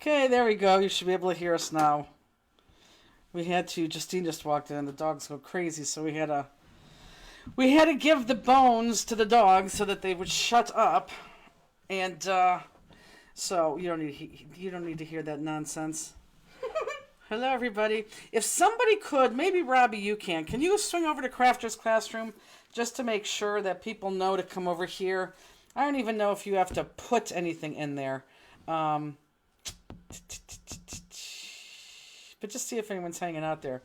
Okay, there we go. You should be able to hear us now. We had to. Justine just walked in, and the dogs go crazy, so we had to give the bones to the dogs so that they would shut up, and so you don't need to hear that nonsense. Hello, everybody. If somebody could, maybe Robbie, you can. Can you swing over to Crafter's Classroom just to make sure that people know to come over here? I don't even know if you have to put anything in there. But just see if anyone's hanging out there.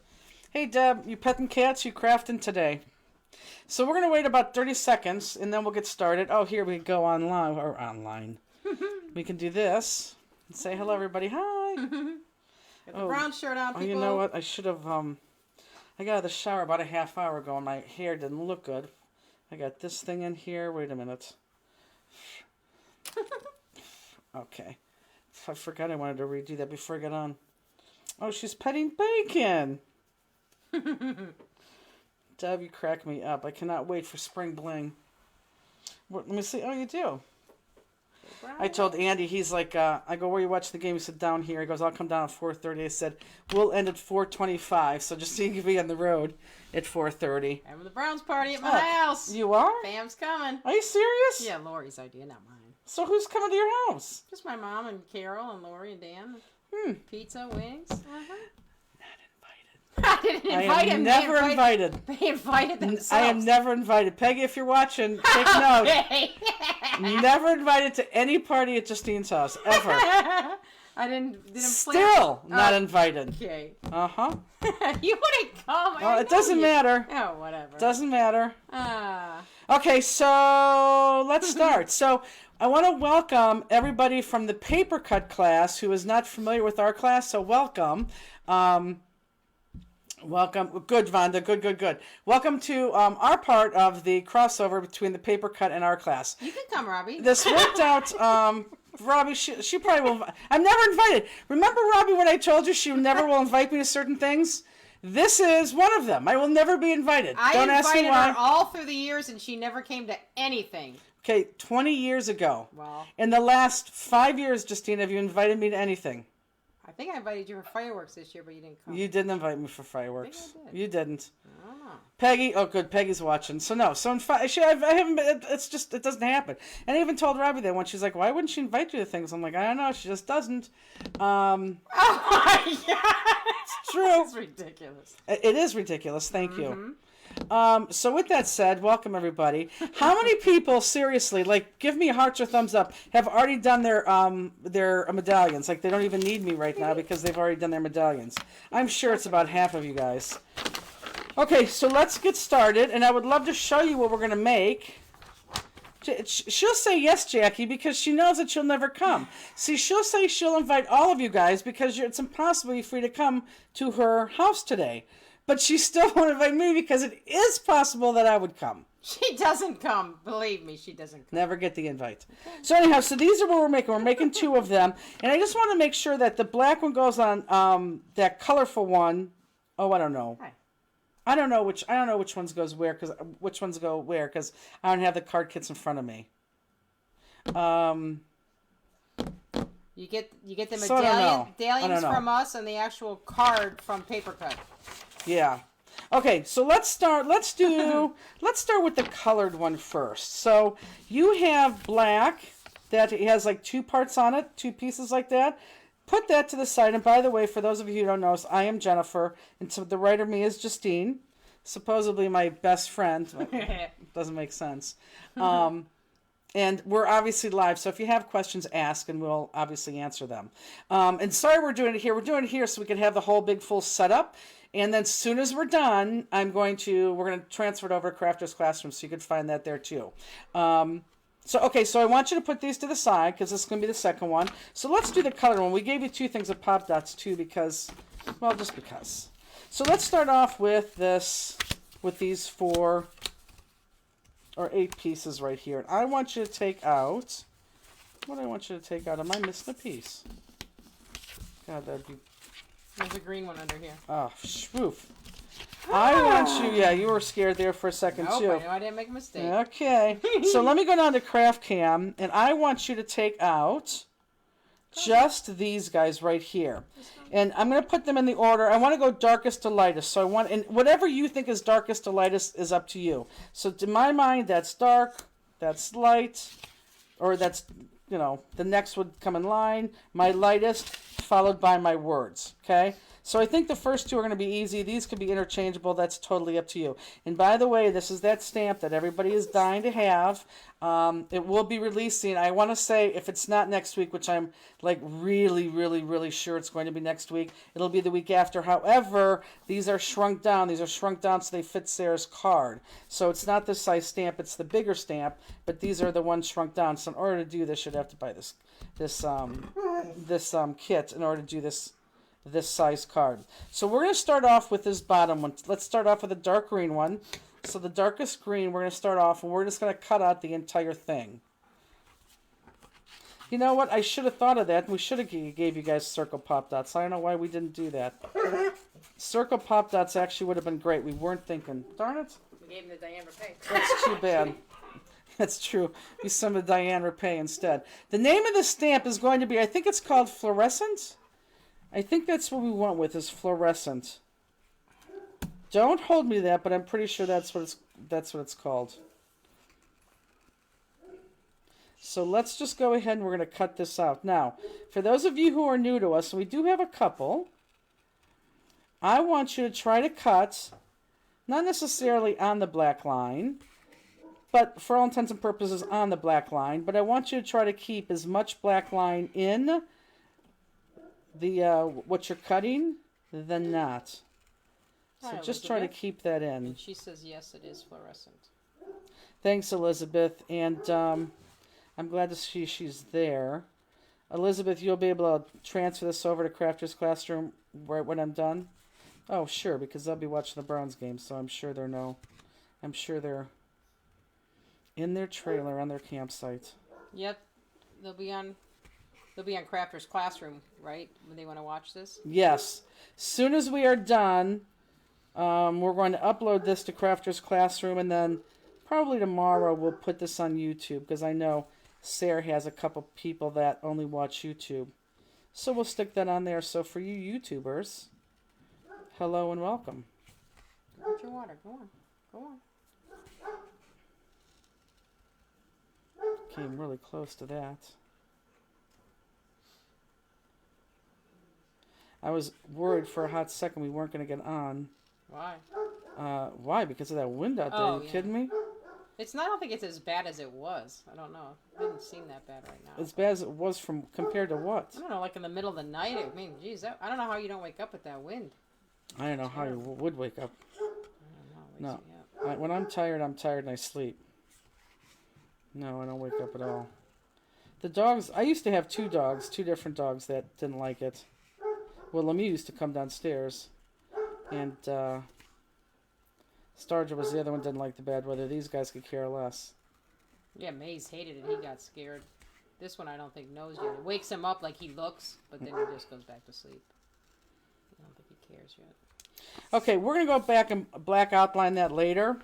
Hey, Deb, you petting cats? You crafting today? So we're going to wait about 30 seconds, and then we'll get started. Oh, here we go online. We can do this. And say hello, everybody. Hi. Get the brown shirt on, people. Oh, you know what? I should have, I got out of the shower about a half hour ago, and my hair didn't look good. I got this thing in here. Wait a minute. Okay. I forgot I wanted to redo that before I got on. Oh, she's petting Bacon. Deb, you crack me up. I cannot wait for spring bling. Let me see. Oh, you do. I told Andy, he's like, I go, where you watch the game? He said, down here. He goes, I'll come down at 4:30. I said, we'll end at 4:25. So just so you can be on the road at 4:30. Having the Browns party at my house. You are? Bam's coming. Are you serious? Yeah, Lori's idea, not mine. So who's coming to your house? Just my mom and Carol and Lori and Dan. Pizza, wings. I didn't invite him. Never invited. They invited themselves. I am never invited. Peggy, if you're watching, take note. Never invited to any party at Justine's house, ever. I didn't Still not invited. Okay. Uh-huh. You wouldn't come. Well, it doesn't matter. Oh, whatever. Doesn't matter. Okay, so let's start. So I want to welcome everybody from the paper cut class who is not familiar with our class, so welcome. Welcome. Good, Vonda. Good. Welcome to our part of the crossover between the paper cut and our class. You can come, Robbie. This worked out. Robbie, she probably will. I'm never invited. Remember, Robbie, when I told you she never will invite me to certain things? This is one of them. I will never be invited. Don't ask me why. I invited her all through the years, and she never came to anything. Okay, 20 years ago. Well, in the last 5 years, Justine, have you invited me to anything? I think I invited you for fireworks this year, but you didn't come. You didn't invite me for fireworks. I think I did. You didn't. I don't know. Peggy, oh good, Peggy's watching. So no, so I haven't. It's just it doesn't happen. And I even told Robbie that once. She's like, why wouldn't she invite you to things? I'm like, I don't know. She just doesn't. Oh my God, it's true. It's ridiculous. It is ridiculous. Thank you. So with that said, welcome everybody. How many people, seriously, like give me hearts or thumbs up, have already done their medallions? Like they don't even need me right now because they've already done their medallions. I'm sure it's about half of you guys. Okay, so let's get started, and I would love to show you what we're going to make. She'll say yes, Jackie, because she knows that you'll never come. See, she'll say she'll invite all of you guys because it's impossible for you to come to her house today. But she still won't invite me because it is possible that I would come. She doesn't come. Believe me, she doesn't come. Never get the invite. Okay. So anyhow, so these are what we're making. We're making 2 of them. And I just want to make sure that the black one goes on that colorful one. Oh, I don't know. Hi. I don't know which ones goes where because I don't have the card kits in front of me. You get the medallions from us and the actual card from Paper Cut. Yeah. Okay, so let's start with the colored one first. So you have black that has like 2 parts on it, 2 pieces like that. Put that to the side. And by the way, for those of you who don't know us, I am Jennifer, and to the right of me is Justine, supposedly my best friend. Doesn't make sense. And we're obviously live, so if you have questions, ask, and we'll obviously answer them. And sorry we're doing it here. We're doing it here so we can have the whole big full setup. And then as soon as we're done, we're going to transfer it over to Crafter's Classroom, so you can find that there too. So I want you to put these to the side, because this is going to be the second one. So let's do the colored one. We gave you 2 things of pop dots too, because, well, just because. So let's start off with these 4 or 8 pieces right here. And I want you to take out, what do I want you to take out? Am I missing a piece? God, that'd be... There's a green one under here. Oh, swoof. I want you, yeah, you were scared there for a second too. I know I didn't make a mistake. Okay. So let me go down to Craft Cam, and I want you to take out just these guys right here. And I'm going to put them in the order. I want to go darkest to lightest. So I want, and whatever you think is darkest to lightest is up to you. So to my mind, that's dark, that's light, or that's, you know, the next would come in line. My lightest followed by my words, okay? So I think the first two are going to be easy. These could be interchangeable. That's totally up to you. And by the way, this is that stamp that everybody is dying to have. It will be releasing, I want to say, if it's not next week, which I'm like really, really, really sure it's going to be next week, it'll be the week after. However, these are shrunk down. These are shrunk down so they fit Sarah's card. So it's not this size stamp, it's the bigger stamp, but these are the ones shrunk down. So in order to do this, you'd have to buy this kit in order to do this size card. So we're going to start off with this bottom one. Let's start off with a dark green one. So the darkest green, we're going to start off, and we're just going to cut out the entire thing. You know what? I should have thought of that. We should have gave you guys circle pop dots. I don't know why we didn't do that. Circle pop dots actually would have been great. We weren't thinking. Darn it. We gave them to Diane Rapay. That's too bad. That's true. We sent of Diane Rapay instead. The name of the stamp is going to be, I think it's called Fluorescent. I think that's what we went with, is Fluorescent. Don't hold me to that, but I'm pretty sure that's what it's called. So let's just go ahead and we're going to cut this out. Now, for those of you who are new to us, and we do have a couple, I want you to try to cut, not necessarily on the black line, but for all intents and purposes on the black line, but I want you to try to keep as much black line in the what you're cutting than not. So Hi, just try to keep that in. And she says yes, it is fluorescent. Thanks, Elizabeth, and I'm glad to see she's there. Elizabeth, you'll be able to transfer this over to Crafter's Classroom right when I'm done? Oh, sure, because they'll be watching the Browns game, so I'm sure they're in their trailer on their campsite. Yep. They'll be on Crafter's Classroom, right? When they want to watch this? Yes. Soon as we are done, we're going to upload this to Crafter's Classroom, and then probably tomorrow we'll put this on YouTube, because I know Sarah has a couple people that only watch YouTube. So we'll stick that on there. So for you YouTubers, hello and welcome. Get your water. Go on. Go on. Came really close to that. I was worried for a hot second we weren't going to get on. Why? Why? Because of that wind out there. Oh, Are you kidding me? I don't think it's as bad as it was. I don't know. It doesn't seem that bad right now. As bad as it was compared to what? I don't know, like in the middle of the night. I mean, geez, I don't know how you don't wake up with that wind. I don't know how you would wake up. I don't know. No. When I'm tired and I sleep. No, I don't wake up at all. The dogs, I used to have two different dogs that didn't like it. Well, Lemieux used to come downstairs, and Starger was the other one didn't like the bad weather. These guys could care less. Yeah, Maze hated it. He got scared. This one I don't think knows yet. It wakes him up like he looks, but then he just goes back to sleep. I don't think he cares yet. Okay, we're going to go back and black outline that later.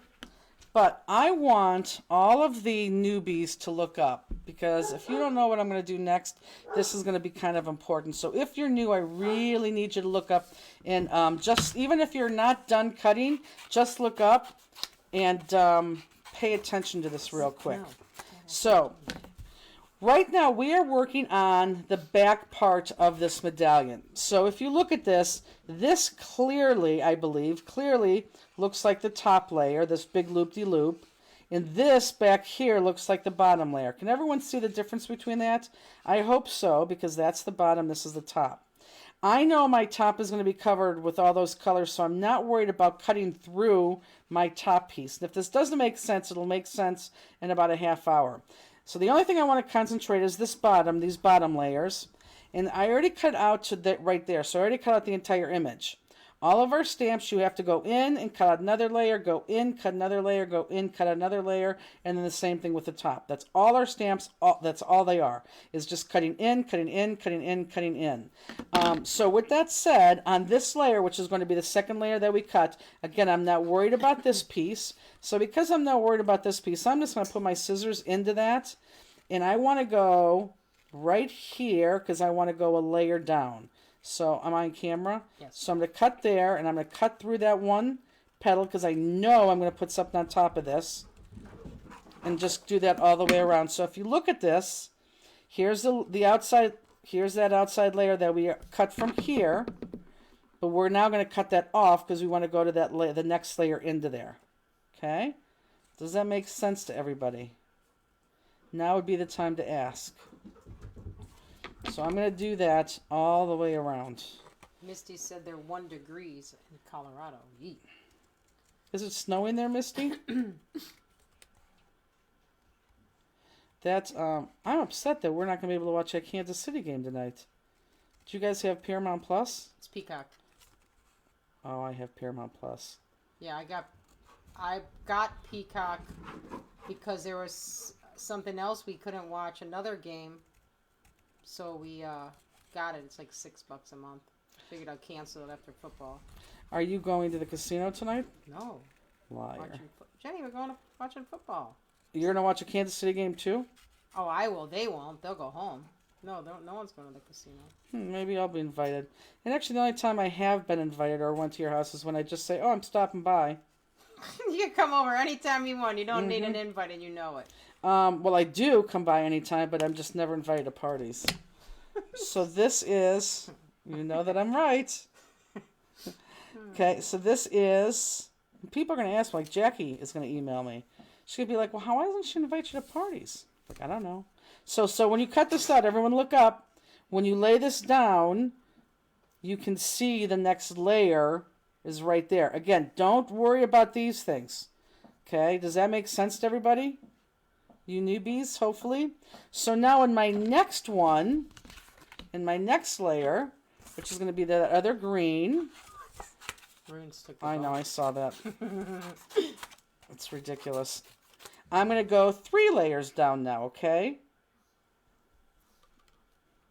But I want all of the newbies to look up, because if you don't know what I'm going to do next, this is going to be kind of important. So if you're new, I really need you to look up, and just even if you're not done cutting, just look up and pay attention to this real quick. So right now we are working on the back part of this medallion. So if you look at this, this clearly, I believe, looks like the top layer, this big loop-de-loop. And this back here looks like the bottom layer. Can everyone see the difference between that? I hope so, because that's the bottom, this is the top. I know my top is going to be covered with all those colors, so I'm not worried about cutting through my top piece. And if this doesn't make sense, it'll make sense in about a half hour. So the only thing I want to concentrate is this bottom, these bottom layers. And I already cut out to that right there, so I already cut out the entire image. All of our stamps, you have to go in and cut out another layer, go in, cut another layer, go in, cut another layer, and then the same thing with the top. That's all our stamps, that's all they are, is just cutting in, cutting in, cutting in, cutting in. So with that said, on this layer, which is going to be the second layer that we cut, again, I'm not worried about this piece. So because I'm not worried about this piece, I'm just going to put my scissors into that, and I want to go right here because I want to go a layer down. So I'm on camera. Yes. So I'm going to cut there, and I'm going to cut through that one petal because I know I'm going to put something on top of this. And just do that all the way around. So if you look at this, here's the outside, here's that outside layer that we cut from here. But we're now going to cut that off because we want to go to that the next layer into there. Okay? Does that make sense to everybody? Now would be the time to ask. So I'm going to do that all the way around. Misty said they're 1 degrees in Colorado. Yeet. Is it snowing there, Misty? That's I'm upset that we're not going to be able to watch that Kansas City game tonight. Do you guys have Paramount Plus? It's Peacock. Oh, I have Paramount Plus. Yeah, I got Peacock because there was something else we couldn't watch, another game. So we got it. It's like $6 a month. Figured I'd cancel it after football. Are you going to the casino tonight? No. Liar. Jenny, we're going to watching football. You're going to watch a Kansas City game too? Oh, I will. They won't. They'll go home. No, no one's going to the casino. Maybe I'll be invited. And actually, the only time I have been invited or went to your house is when I just say, "Oh, I'm stopping by." You can come over anytime you want. You don't need an invite, and you know it. Well, I do come by anytime, but I'm just never invited to parties. So this is, you know that I'm right. Okay, so this is, people are going to ask me, like Jackie is going to email me. She's going to be like, well, why doesn't she invite you to parties? Like, I don't know. So when you cut this out, everyone look up. When you lay this down, you can see the next layer is right there. Again, don't worry about these things. Okay, does that make sense to everybody? You newbies, hopefully. So now in my next one, in my next layer, which is going to be that other green. I know, I saw that. It's ridiculous. I'm going to go 3 layers down now, okay?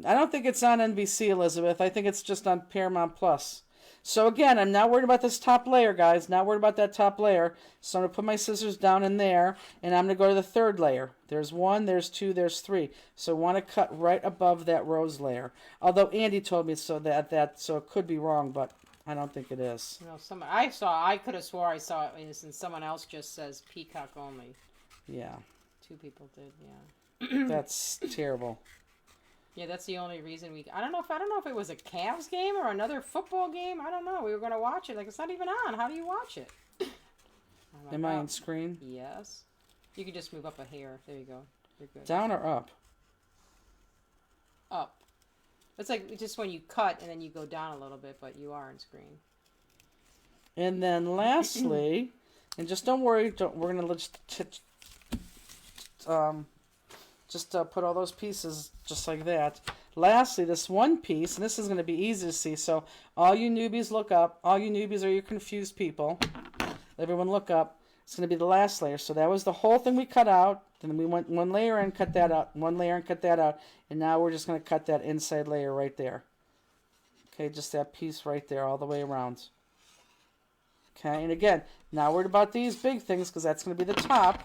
I don't think it's on NBC, Elizabeth. I think it's just on Paramount Plus. So again, I'm not worried about this top layer, guys. Not worried about that top layer. So I'm going to put my scissors down in there, and I'm going to go to the 3rd layer. There's 1, there's 2, there's 3. So I want to cut right above that rose layer. Although Andy told me so so it could be wrong, but I don't think it is. No, I could have swore I saw it, and someone else just says Peacock only. Yeah. 2 people did, yeah. That's terrible. Yeah, that's the only reason I don't know if it was a Cavs game or another football game. I don't know. We were going to watch it. Like, it's not even on. How do you watch it? Am I on screen? Yes. You can just move up a hair. There you go. You're good. Down or up? Up. It's like just when you cut and then you go down a little bit, but you are on screen. And then lastly, and just don't worry, we're going to just put all those pieces just like that. Lastly, this one piece, and this is going to be easy to see, so all you newbies look up. All you newbies are you confused people. Everyone look up. It's going to be the last layer. So that was the whole thing we cut out. Then we went 1 layer and cut that out, 1 layer and cut that out, and now we're just going to cut that inside layer right there. Okay, just that piece right there all the way around. Okay, and again, not worried about these big things because that's going to be the top.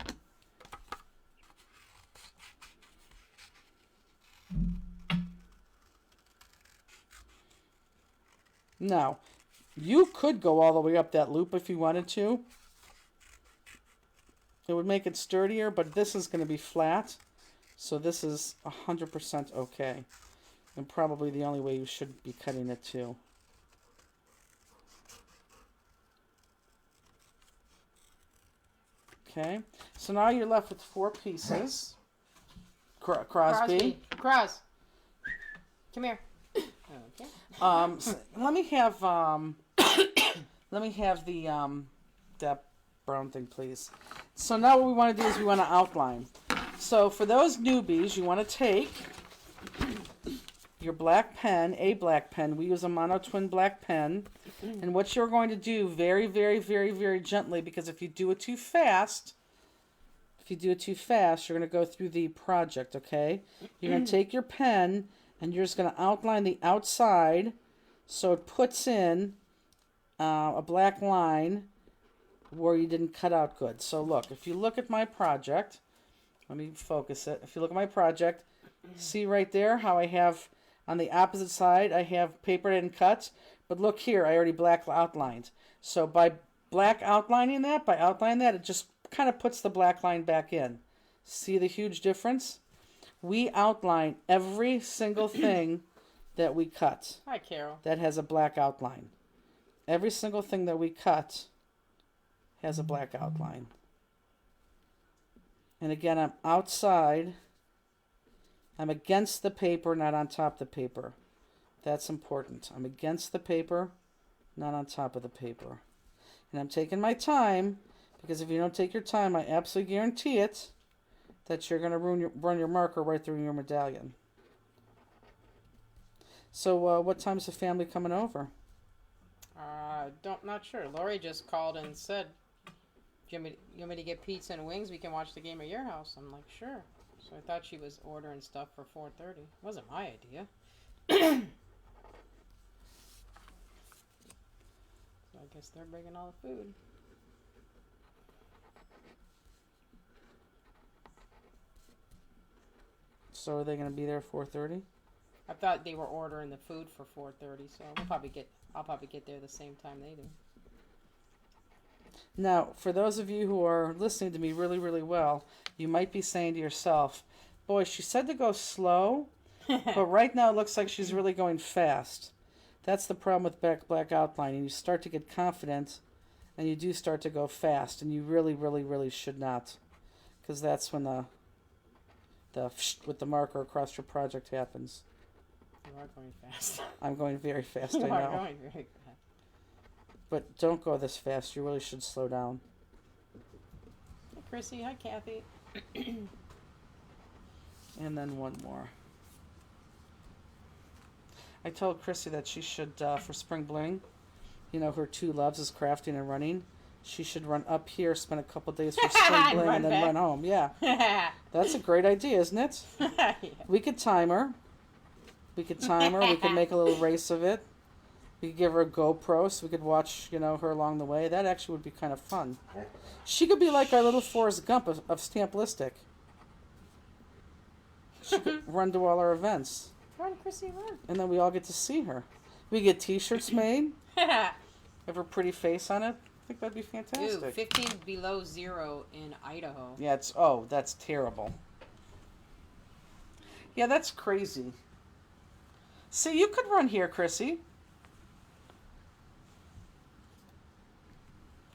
Now, you could go all the way up that loop if you wanted to. It would make it sturdier, but this is going to be flat. So this is 100% okay. And probably the only way you should be cutting it too. Okay, so now you're left with 4 pieces. Crosby. Cross. Come here. Okay. So let me have the that brown thing, please. So now what we want to do is we want to outline. So for those newbies, you want to take your black pen, a black pen. We use a mono twin black pen. And what you're going to do very, very, very, very gently, because if you do it too fast, you're going to go through the project, okay? You're going to take your pen and you're just going to outline the outside so it puts in a black line where you didn't cut out good. So look, if you look at my project, let me focus it. If you look at my project, See right there how I have on the opposite side, I have paper I didn't cut. But look here, I already black outlined. So by outlining that, it just kind of puts the black line back in. See the huge difference? We outline every single thing that we cut. Hi, Carol. That has a black outline. Every single thing that we cut has a black outline. And again, I'm outside. I'm against the paper, not on top of the paper. That's important. I'm against the paper, not on top of the paper. And I'm taking my time, because if you don't take your time, I absolutely guarantee it that you're going to run your marker right through your medallion. So what time's the family coming over? Not sure. Lori just called and said, you want me to get pizza and wings? We can watch the game at your house. I'm like, sure. So I thought she was ordering stuff for 4:30. Wasn't my idea. So I guess they're bringing all the food. So are they going to be there at 4:30? I thought they were ordering the food for 4:30, so I'll probably get there the same time they do. Now, for those of you who are listening to me really, really well, you might be saying to yourself, boy, she said to go slow, but right now it looks like she's really going fast. That's the problem with black outlining. You start to get confident, and you do start to go fast, and you really, really, really should not, because that's when the with the marker across your project happens. You are going fast. I'm going very fast, You I know. are going very fast. But don't go this fast. You really should slow down. Hi, Chrissy. Hi, Kathy. And then one more. I told Chrissy that she should, for spring bling, her two loves is crafting and running. She should run up here, spend a couple days for spring bling, and then run home. Yeah. That's a great idea, isn't it? Yeah. We could time her. We could make a little race of it. We could give her a GoPro so we could watch, her along the way. That actually would be kind of fun. She could be like our little Forrest Gump of Stamplistic. She could run to all our events. Run, Chrissy, run. And then we all get to see her. We get t-shirts made. Have her pretty face on it. I think that'd be fantastic. Ew, 15 below zero in Idaho. Yeah, that's terrible. Yeah, that's crazy. See, you could run here, Chrissy.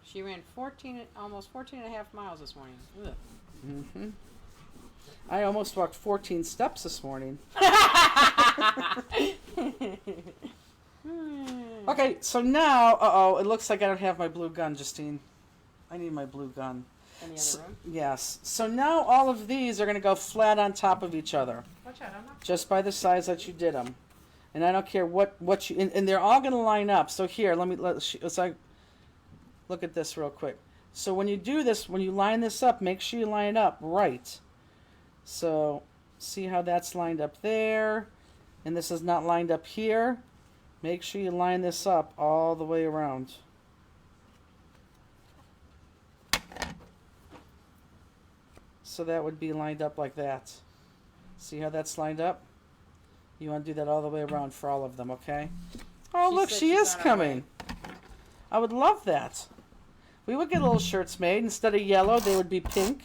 She ran almost 14 and a half miles this morning. Ugh. Mm-hmm. I almost walked 14 steps this morning. Okay, so now, it looks like I don't have my blue gun, Justine. I need my blue gun. In the other room? Yes. So now all of these are going to go flat on top of each other. Watch out, I'm not... Just by the size that you did them. And I don't care what you... And they're all going to line up. So here, let's look at this real quick. So when you do this, when you line this up, make sure you line it up right. So see how that's lined up there. And this is not lined up here. Make sure you line this up all the way around. So that would be lined up like that. See how that's lined up? You want to do that all the way around for all of them, okay? Oh, look, she is coming. I would love that. We would get little shirts made. Instead of yellow, they would be pink.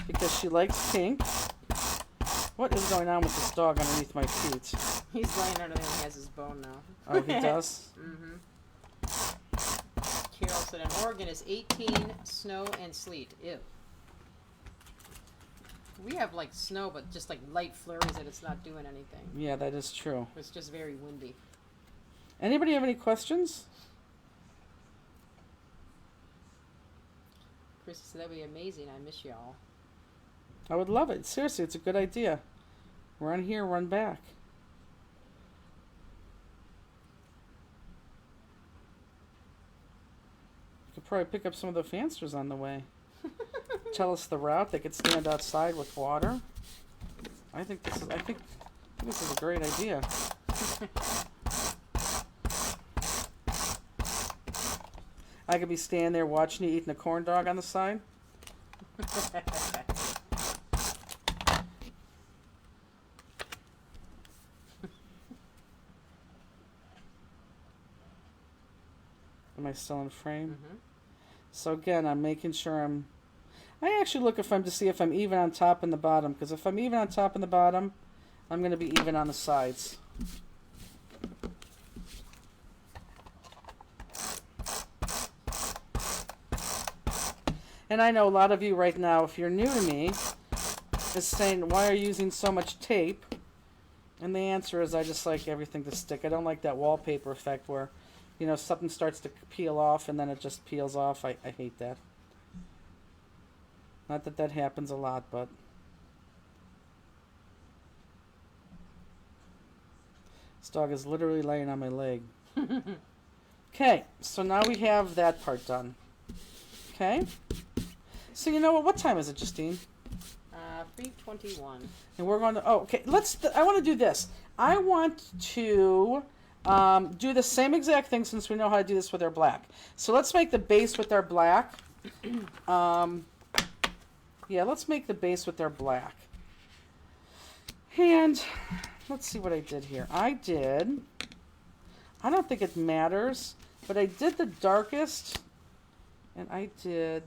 Because she likes pink. What is going on with this dog underneath my feet? He's laying under there and he has his bone now. Oh, he does? Mm-hmm. Carol said in Oregon is 18, snow and sleet. Ew. We have like snow, but just like light flurries that it's not doing anything. Yeah, that is true. It's just very windy. Anybody have any questions? Chris said that'd be amazing. I miss y'all. I would love it. Seriously, it's a good idea. Run here, run back. You could probably pick up some of the fancers on the way. Tell us the route. They could stand outside with water. I think this is a great idea. I could be standing there watching you eating a corn dog on the side. Am I still in frame? Mm-hmm. So again, I'm making sure I actually look to see if I'm even on top and the bottom, because if I'm even on top and the bottom, I'm going to be even on the sides. And I know a lot of you right now, if you're new to me, is saying, why are you using so much tape? And the answer is I just like everything to stick. I don't like that wallpaper effect where, you know, something starts to peel off and then it just peels off. I hate that. Not that that happens a lot, but... This dog is literally laying on my leg. Okay, so now we have that part done. Okay? So you know what time is it, Justine? 3:21. And we're going to, oh, okay, I want to do this. I want to do the same exact thing since we know how to do this with our black. So let's make the base with our black. Yeah, let's make the base with our black. And let's see what I did here. I don't think it matters, but I did the darkest, and I did...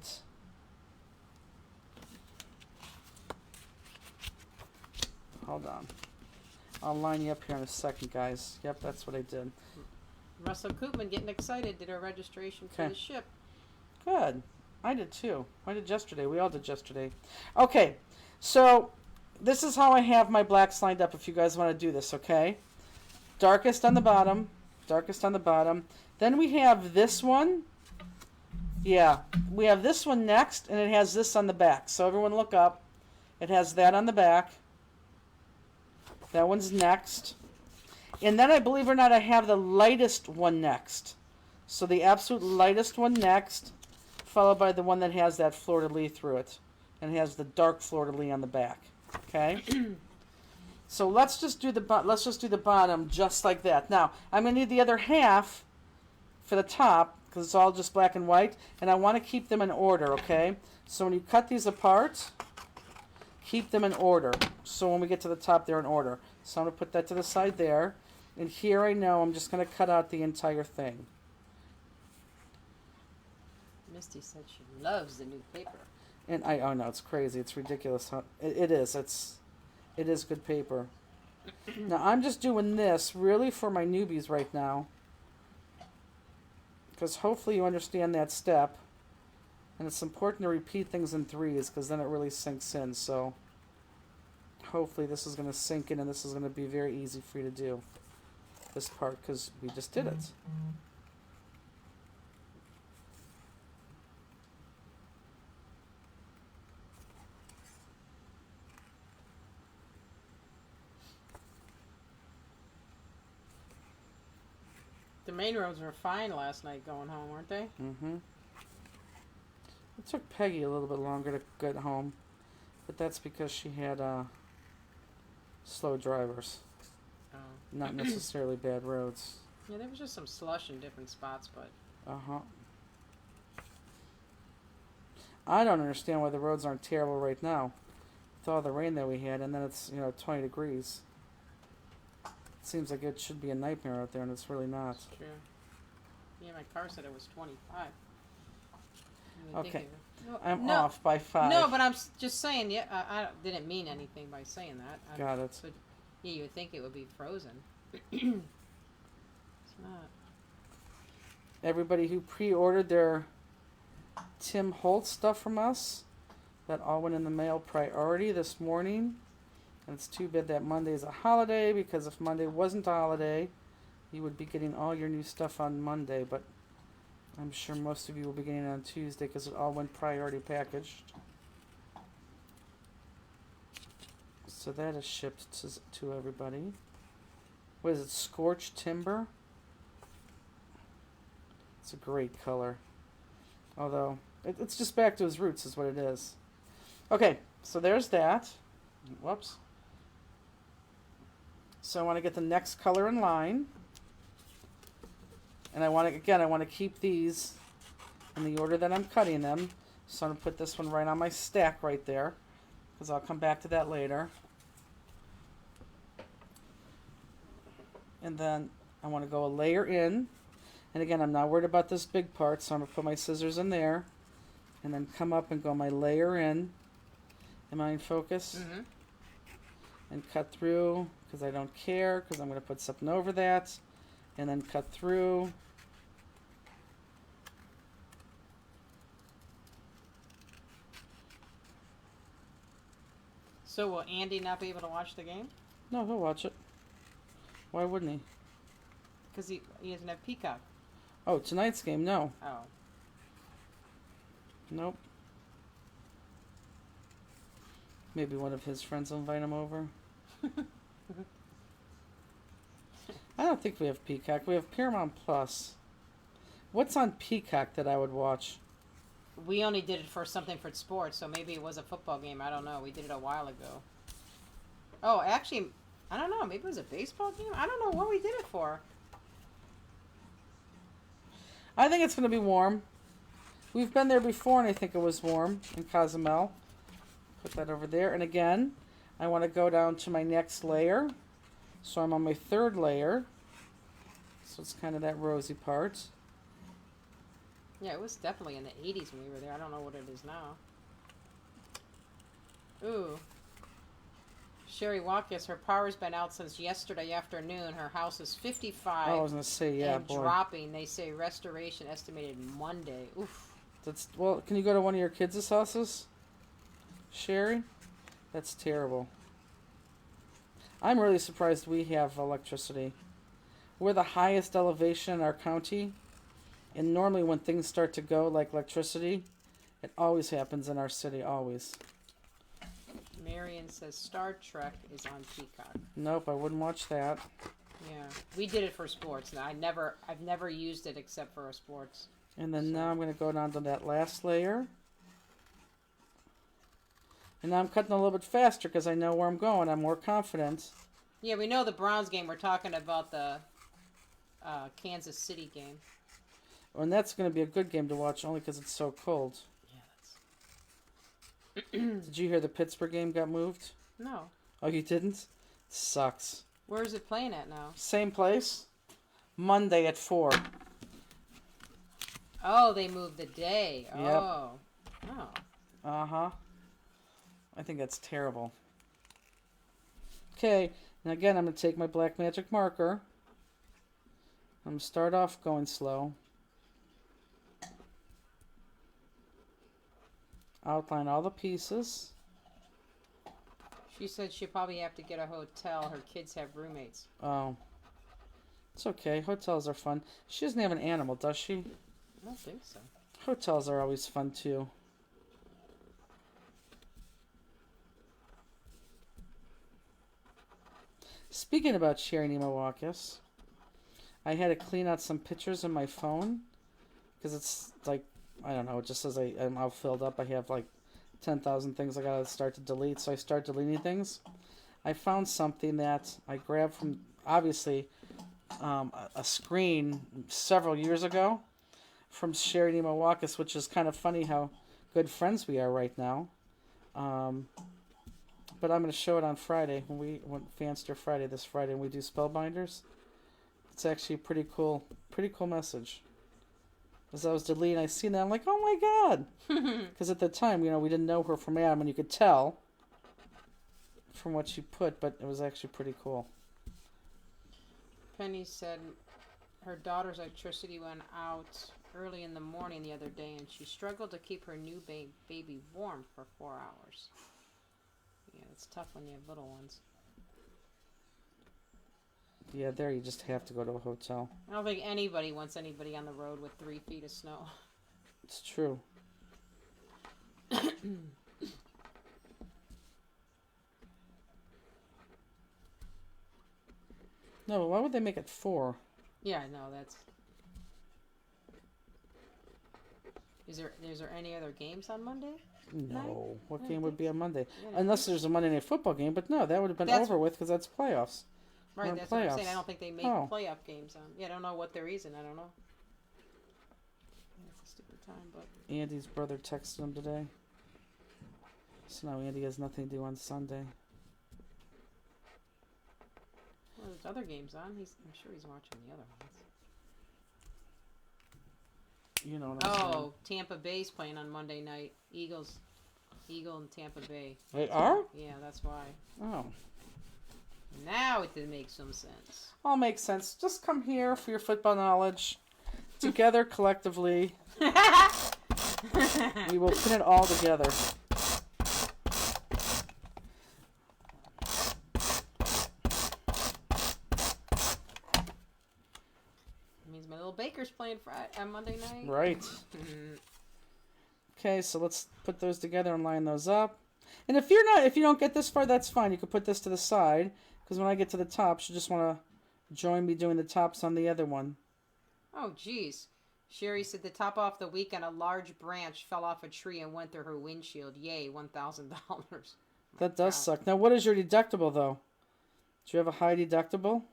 Hold on. I'll line you up here in a second, guys. Yep, that's what I did. Russell Koopman getting excited. Did our registration for the ship. Good. I did too. I did yesterday. We all did yesterday. Okay, so this is how I have my blacks lined up if you guys want to do this, okay? Darkest on the bottom. Darkest on the bottom. Then we have this one. Yeah, we have this one next, and it has this on the back. So everyone look up. It has that on the back. That one's next. And then, I believe it or not, I have the lightest one next. So the absolute lightest one next, followed by the one that has that fleur-de-lis through it. And has the dark fleur-de-lis on the back. Okay? So let's just do the bottom just like that. Now, I'm going to need the other half for the top, because it's all just black and white. And I want to keep them in order, okay? So when you cut these apart... keep them in order. So when we get to the top, they're in order. So I'm going to put that to the side there. And here I know I'm just going to cut out the entire thing. Misty said she loves the new paper. And oh no, it's crazy. It's ridiculous. Huh? It is good paper. Now I'm just doing this really for my newbies right now. Because hopefully you understand that step. And it's important to repeat things in threes because then it really sinks in. So hopefully this is going to sink in and this is going to be very easy for you to do. This part because we just did it. The main roads were fine last night going home, weren't they? Mm-hmm. It took Peggy a little bit longer to get home, but that's because she had slow drivers, not necessarily bad roads. Yeah, there was just some slush in different spots, but... Uh-huh. I don't understand why the roads aren't terrible right now, with all the rain that we had, and then it's, 20 degrees. It seems like it should be a nightmare out there, and it's really not. That's true. Yeah, my car said it was 25. Okay, I'm off by 5. No, but I'm just saying, yeah, I didn't mean anything by saying that. Got it. But, yeah, you would think it would be frozen. It's not. Everybody who pre-ordered their Tim Holtz stuff from us, that all went in the mail priority this morning. And it's too bad that Monday is a holiday, because if Monday wasn't a holiday, you would be getting all your new stuff on Monday, but I'm sure most of you will be getting it on Tuesday because it all went priority packaged. So that is shipped to everybody. What is it, Scorched Timber? It's a great color. Although, it's just back to his roots is what it is. Okay, so there's that. Whoops. So I want to get the next color in line. And I want to keep these in the order that I'm cutting them. So I'm going to put this one right on my stack right there, because I'll come back to that later. And then I want to go a layer in. And again, I'm not worried about this big part, so I'm going to put my scissors in there. And then come up and go my layer in. Am I in focus? Mm-hmm. And cut through, because I don't care, because I'm going to put something over that. And then cut through. So will Andy not be able to watch the game? No, he'll watch it. Why wouldn't he? Because he doesn't have Peacock. Oh, tonight's game, no. Oh. Nope. Maybe one of his friends will invite him over. I don't think we have Peacock. We have Paramount Plus. What's on Peacock that I would watch? We only did it for something for sports, so maybe it was a football game. I don't know. We did it a while ago. Oh, actually, I don't know. Maybe it was a baseball game? I don't know what we did it for. I think it's going to be warm. We've been there before, and I think it was warm in Cozumel. Put that over there. And again, I want to go down to my next layer. So I'm on my third layer. So it's kind of that rosy part. Yeah, it was definitely in the 80s when we were there. I don't know what it is now. Ooh. Sherry Watkins, her power's been out since yesterday afternoon. Her house is 55. Oh, I was going to say, yeah, and boy. dropping. They say restoration estimated Monday. Oof. That's, well, can you go to one of your kids' houses, Sherry? That's terrible. I'm really surprised we have electricity. We're the highest elevation in our county, and normally when things start to go like electricity, it always happens in our city, always. Marion says Star Trek is on Peacock. Nope, I wouldn't watch that. Yeah, we did it for sports. Now I've never used it except for sports. And then now I'm going to go down to that last layer. And now I'm cutting a little bit faster because I know where I'm going. I'm more confident. Yeah, we know the Browns game. We're talking about the Kansas City game. And that's going to be a good game to watch only because it's so cold. Yeah, that's... Did you hear the Pittsburgh game got moved? No. Oh, you didn't? Sucks. Where is it playing at now? Same place. Monday at 4. Oh, they moved the day. Yep. Oh. Oh. Uh-huh. I think that's terrible. Okay, and again, I'm going to take my black magic marker. I'm going to start off going slow. Outline all the pieces. She said she'll probably have to get a hotel. Her kids have roommates. Oh. It's okay. Hotels are fun. She doesn't have an animal, does she? I don't think so. Hotels are always fun, too. Speaking about Sherry Nemowakis, I had to clean out some pictures on my phone because it's like, I don't know, it just says I'm all filled up. I have like 10,000 things I gotta start to delete, so I start deleting things. I found something that I grabbed from, obviously, a screen several years ago from Sherry Nemowakis, which is kind of funny how good friends we are right now. But I'm going to show it on Friday when Fanster Friday this Friday, and we do Spellbinders. It's actually a pretty cool message. As I was deleting, I seen that, I'm like, oh my god! Because at the time, we didn't know her from Adam, and you could tell from what she put, but it was actually pretty cool. Penny said her daughter's electricity went out early in the morning the other day, and she struggled to keep her new baby warm for 4 hours. Yeah, it's tough when you have little ones. Yeah, there you just have to go to a hotel. I don't think anybody wants anybody on the road with 3 feet of snow. It's true. No, but why would they make it 4? Yeah, no, that's... Is there any other games on Monday? No. What I game would be on Monday? Yeah, Unless there's a Monday Night Football game, but no, that would have been over with because that's playoffs. Right, We're that's what I'm saying. playoffs. I don't think they make Oh. playoff games on. Yeah, I don't know what they're reason. I don't know. It's a stupid time, but... Andy's brother texted him today. So now Andy has nothing to do on Sunday. Well, there's other games on. I'm sure he's watching the other ones. You know what I'm saying. Oh, Tampa Bay's playing on Monday night. Eagle and Tampa Bay. They are? Yeah, that's why. Oh. Now it did make some sense. All makes sense. Just come here for your football knowledge. Together, collectively, we will put it all together. Means my little baker's playing on Monday night. Right. Okay, so let's put those together and line those up. And if you don't get this far, that's fine. You can put this to the side, because when I get to the tops, you just want to join me doing the tops on the other one. Oh, geez. Sherry said to top off the weekend, a large branch fell off a tree and went through her windshield. Yay, $1,000. That does suck. Now, what is your deductible, though? Do you have a high deductible?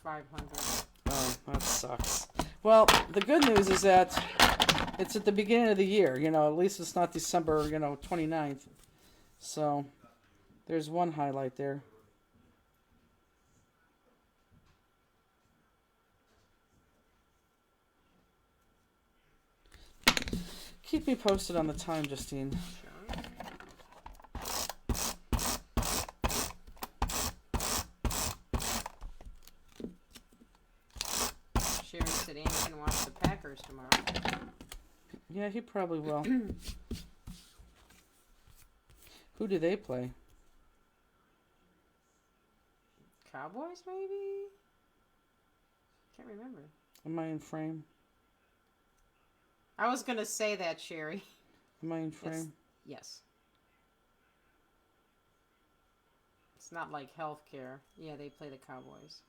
$500. Oh, that sucks. Well, the good news is that it's at the beginning of the year. You know, at least it's not December, 29th. So, there's one highlight there. Keep me posted on the time, Justine. Sherry said Andy can watch the Packers tomorrow. Yeah, he probably will. Who do they play? Cowboys, maybe? Can't remember. Am I in frame? I was going to say that, Sherry. Am I in frame? Yes. It's not like healthcare. Yeah, they play the Cowboys.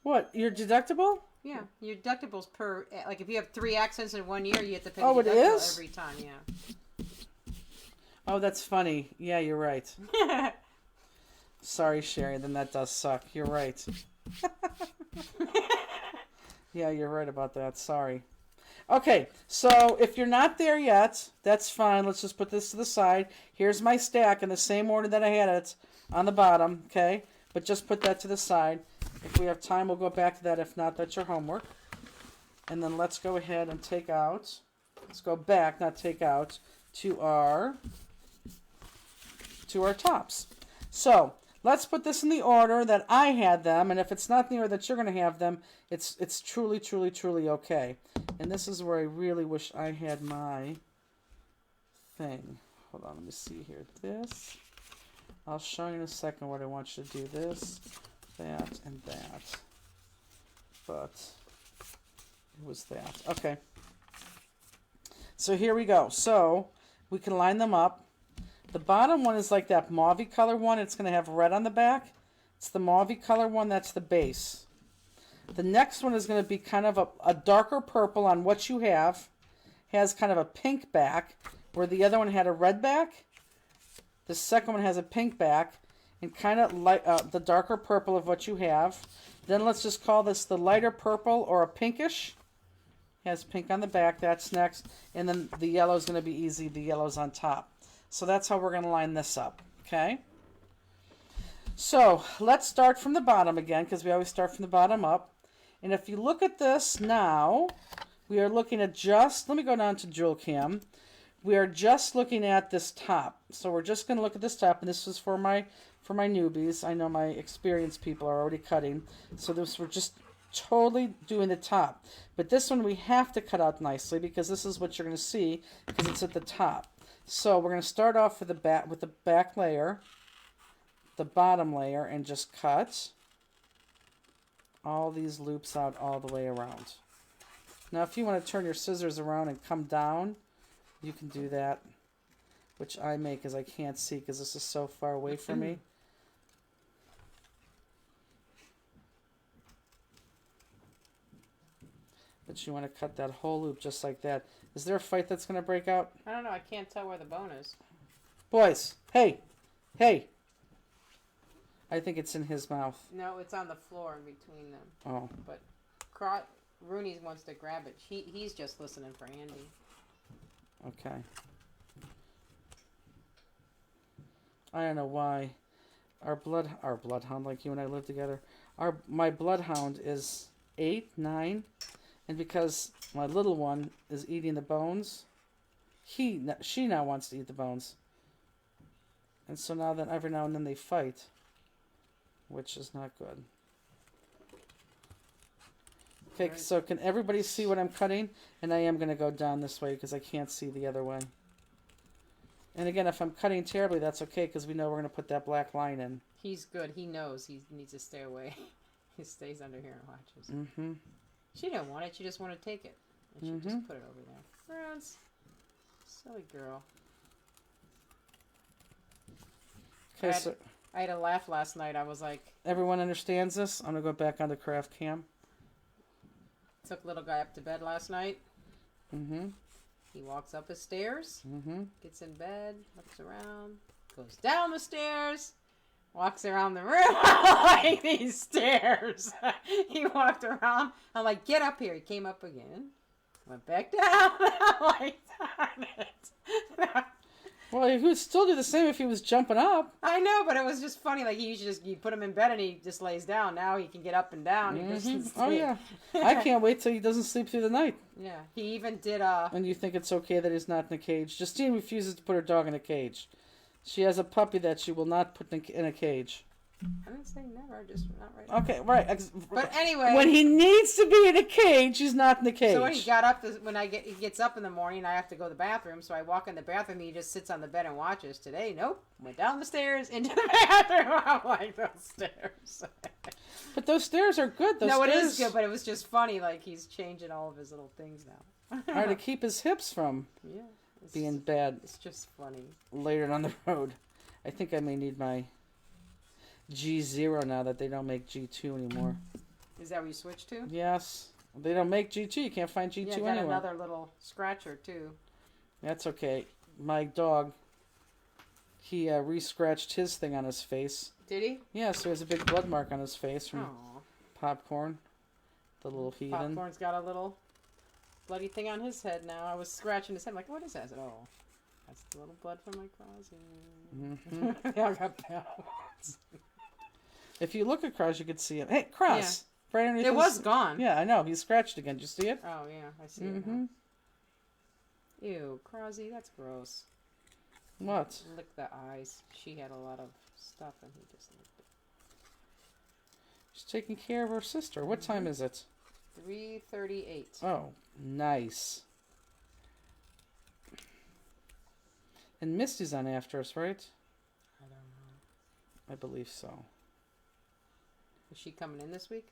What? Your deductible? Yeah, your deductibles per... Like, if you have 3 accidents in 1 year, you have to pay Oh, the it deductible is? every time, yeah. Oh, that's funny. Yeah, you're right. Sorry, Sherry, then that does suck. You're right. Yeah, you're right about that. Sorry. Okay, so if you're not there yet, that's fine. Let's just put this to the side. Here's my stack in the same order that I had it on the bottom, okay? But just put that to the side. If we have time, we'll go back to that. If not, that's your homework. And then let's go ahead and take out, let's go back, not take out, to our tops. So, let's put this in the order that I had them, and if it's not in the order that you're going to have them, it's truly, truly, truly okay. And this is where I really wish I had my thing. Hold on, let me see here. This, I'll show you in a second what I want you to do. This, that, and that. But it was that. Okay. So here we go. So we can line them up. The bottom one is like that mauve color one. It's going to have red on the back. It's the mauve color one. That's the base. The next one is going to be kind of a darker purple on what you have. Has kind of a pink back, where the other one had a red back. The second one has a pink back, and kind of light the darker purple of what you have. Then let's just call this the lighter purple or a pinkish. Has pink on the back. That's next. And then the yellow is going to be easy. The yellow's on top. So that's how we're going to line this up, okay? So let's start from the bottom again, because we always start from the bottom up. And if you look at this now, we are looking at just, let me go down to Jewel Cam. We are just looking at this top. So we're just going to look at this top, and this is for my newbies. I know my experienced people are already cutting. So this, we're just totally doing the top. But this one we have to cut out nicely, because this is what you're going to see, because it's at the top. So we're going to start off with the back layer, the bottom layer, and just cut all these loops out all the way around. Now if you want to turn your scissors around and come down, you can do that, which I may because I can't see because this is so far away from me. But you want to cut that whole loop just like that. Is there a fight that's going to break out? I don't know. I can't tell where the bone is. Boys, hey, hey. I think it's in his mouth. No, it's on the floor in between them. Oh. But Rooney wants to grab it. He's just listening for Andy. Okay. I don't know why. Our bloodhound, like you and I live together. My bloodhound is 8, 9, and because my little one is eating the bones, she now wants to eat the bones. And so every now and then they fight, which is not good. Okay, Right. so can everybody see what I'm cutting? And I am going to go down this way because I can't see the other way. And again, if I'm cutting terribly, that's okay because we know we're going to put that black line in. He's good. He knows he needs to stay away. He stays under here and watches. Mm-hmm. She didn't want it. She just wanted to take it. And she just put it over there. France. Silly girl. Okay, I had a laugh last night. I was like... Everyone understands this? I'm going to go back on the craft cam. Took little guy up to bed last night. Mm-hmm. He walks up the stairs. Mm-hmm. Gets in bed. Looks around. Goes down the stairs. Walks around the room. Like these stairs. He walked around. I'm like, get up here. He came up again. Went back down. I'm like, darn it. Well, he would still do the same if he was jumping up. I know, but it was just funny. Like, you put him in bed and he just lays down. Now he can get up and down. He doesn't sleep. Oh, yeah. I can't wait till he doesn't sleep through the night. Yeah. He even did, And you think it's okay that he's not in a cage. Justine refuses to put her dog in a cage. She has a puppy that she will not put in a cage. I didn't say never, just not right now. Okay, right. But anyway. When he needs to be in a cage, he's not in the cage. So when he got up, he gets up in the morning, I have to go to the bathroom. So I walk in the bathroom, he just sits on the bed and watches. Today, nope. Went down the stairs, into the bathroom. I'm like, those stairs. But those stairs are good. Those no, stairs... it is good, but it was just funny. Like, he's changing all of his little things now. Are to keep his hips from being bad. It's just funny. Later on the road. I think I may need my G0 now that they don't make G2 anymore. Is that what you switched to? Yes. They don't make G2. You can't find G2 anywhere. anywhere. Another little scratcher, too. That's okay. My dog, he re-scratched his thing on his face. Did he? Yeah, so he has a big blood mark on his face from Aww. Popcorn. The little heathen. Popcorn's got a little bloody thing on his head now. I was scratching his head. I'm like, what is that? I said, oh, that's the little blood from my crossing. Mm-hmm. They all got bad ones. If you look across, you could see him. Hey, Cross! Yeah. Right underneath it was gone. Yeah, I know. He's scratched again. Did you see it? Oh, yeah. I see it now. Ew, Crosby, that's gross. What? Lick the eyes. She had a lot of stuff and he just licked it. She's taking care of her sister. What time is it? 3:38. Oh, nice. And Misty's on after us, right? I don't know. I believe so. Is she coming in this week?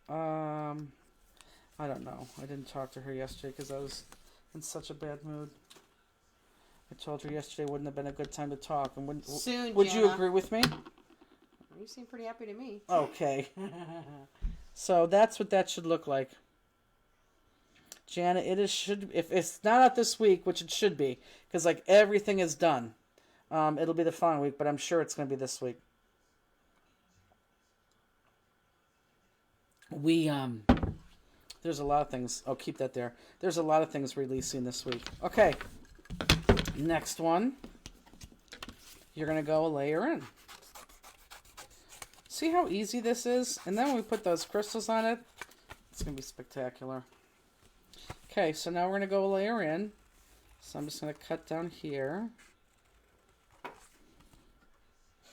I don't know. I didn't talk to her yesterday because I was in such a bad mood. I told her yesterday wouldn't have been a good time to talk. And would you agree with me? You seem pretty happy to me. Okay. So that's what that should look like. Jana, if it's not out this week, which it should be, because like everything is done. It'll be the following week, but I'm sure it's going to be this week. There's a lot of things. I'll keep that there. There's a lot of things releasing this week. Okay. Next one. You're going to go a layer in. See how easy this is? And then when we put those crystals on it, it's going to be spectacular. Okay, so now we're going to go a layer in. So I'm just going to cut down here.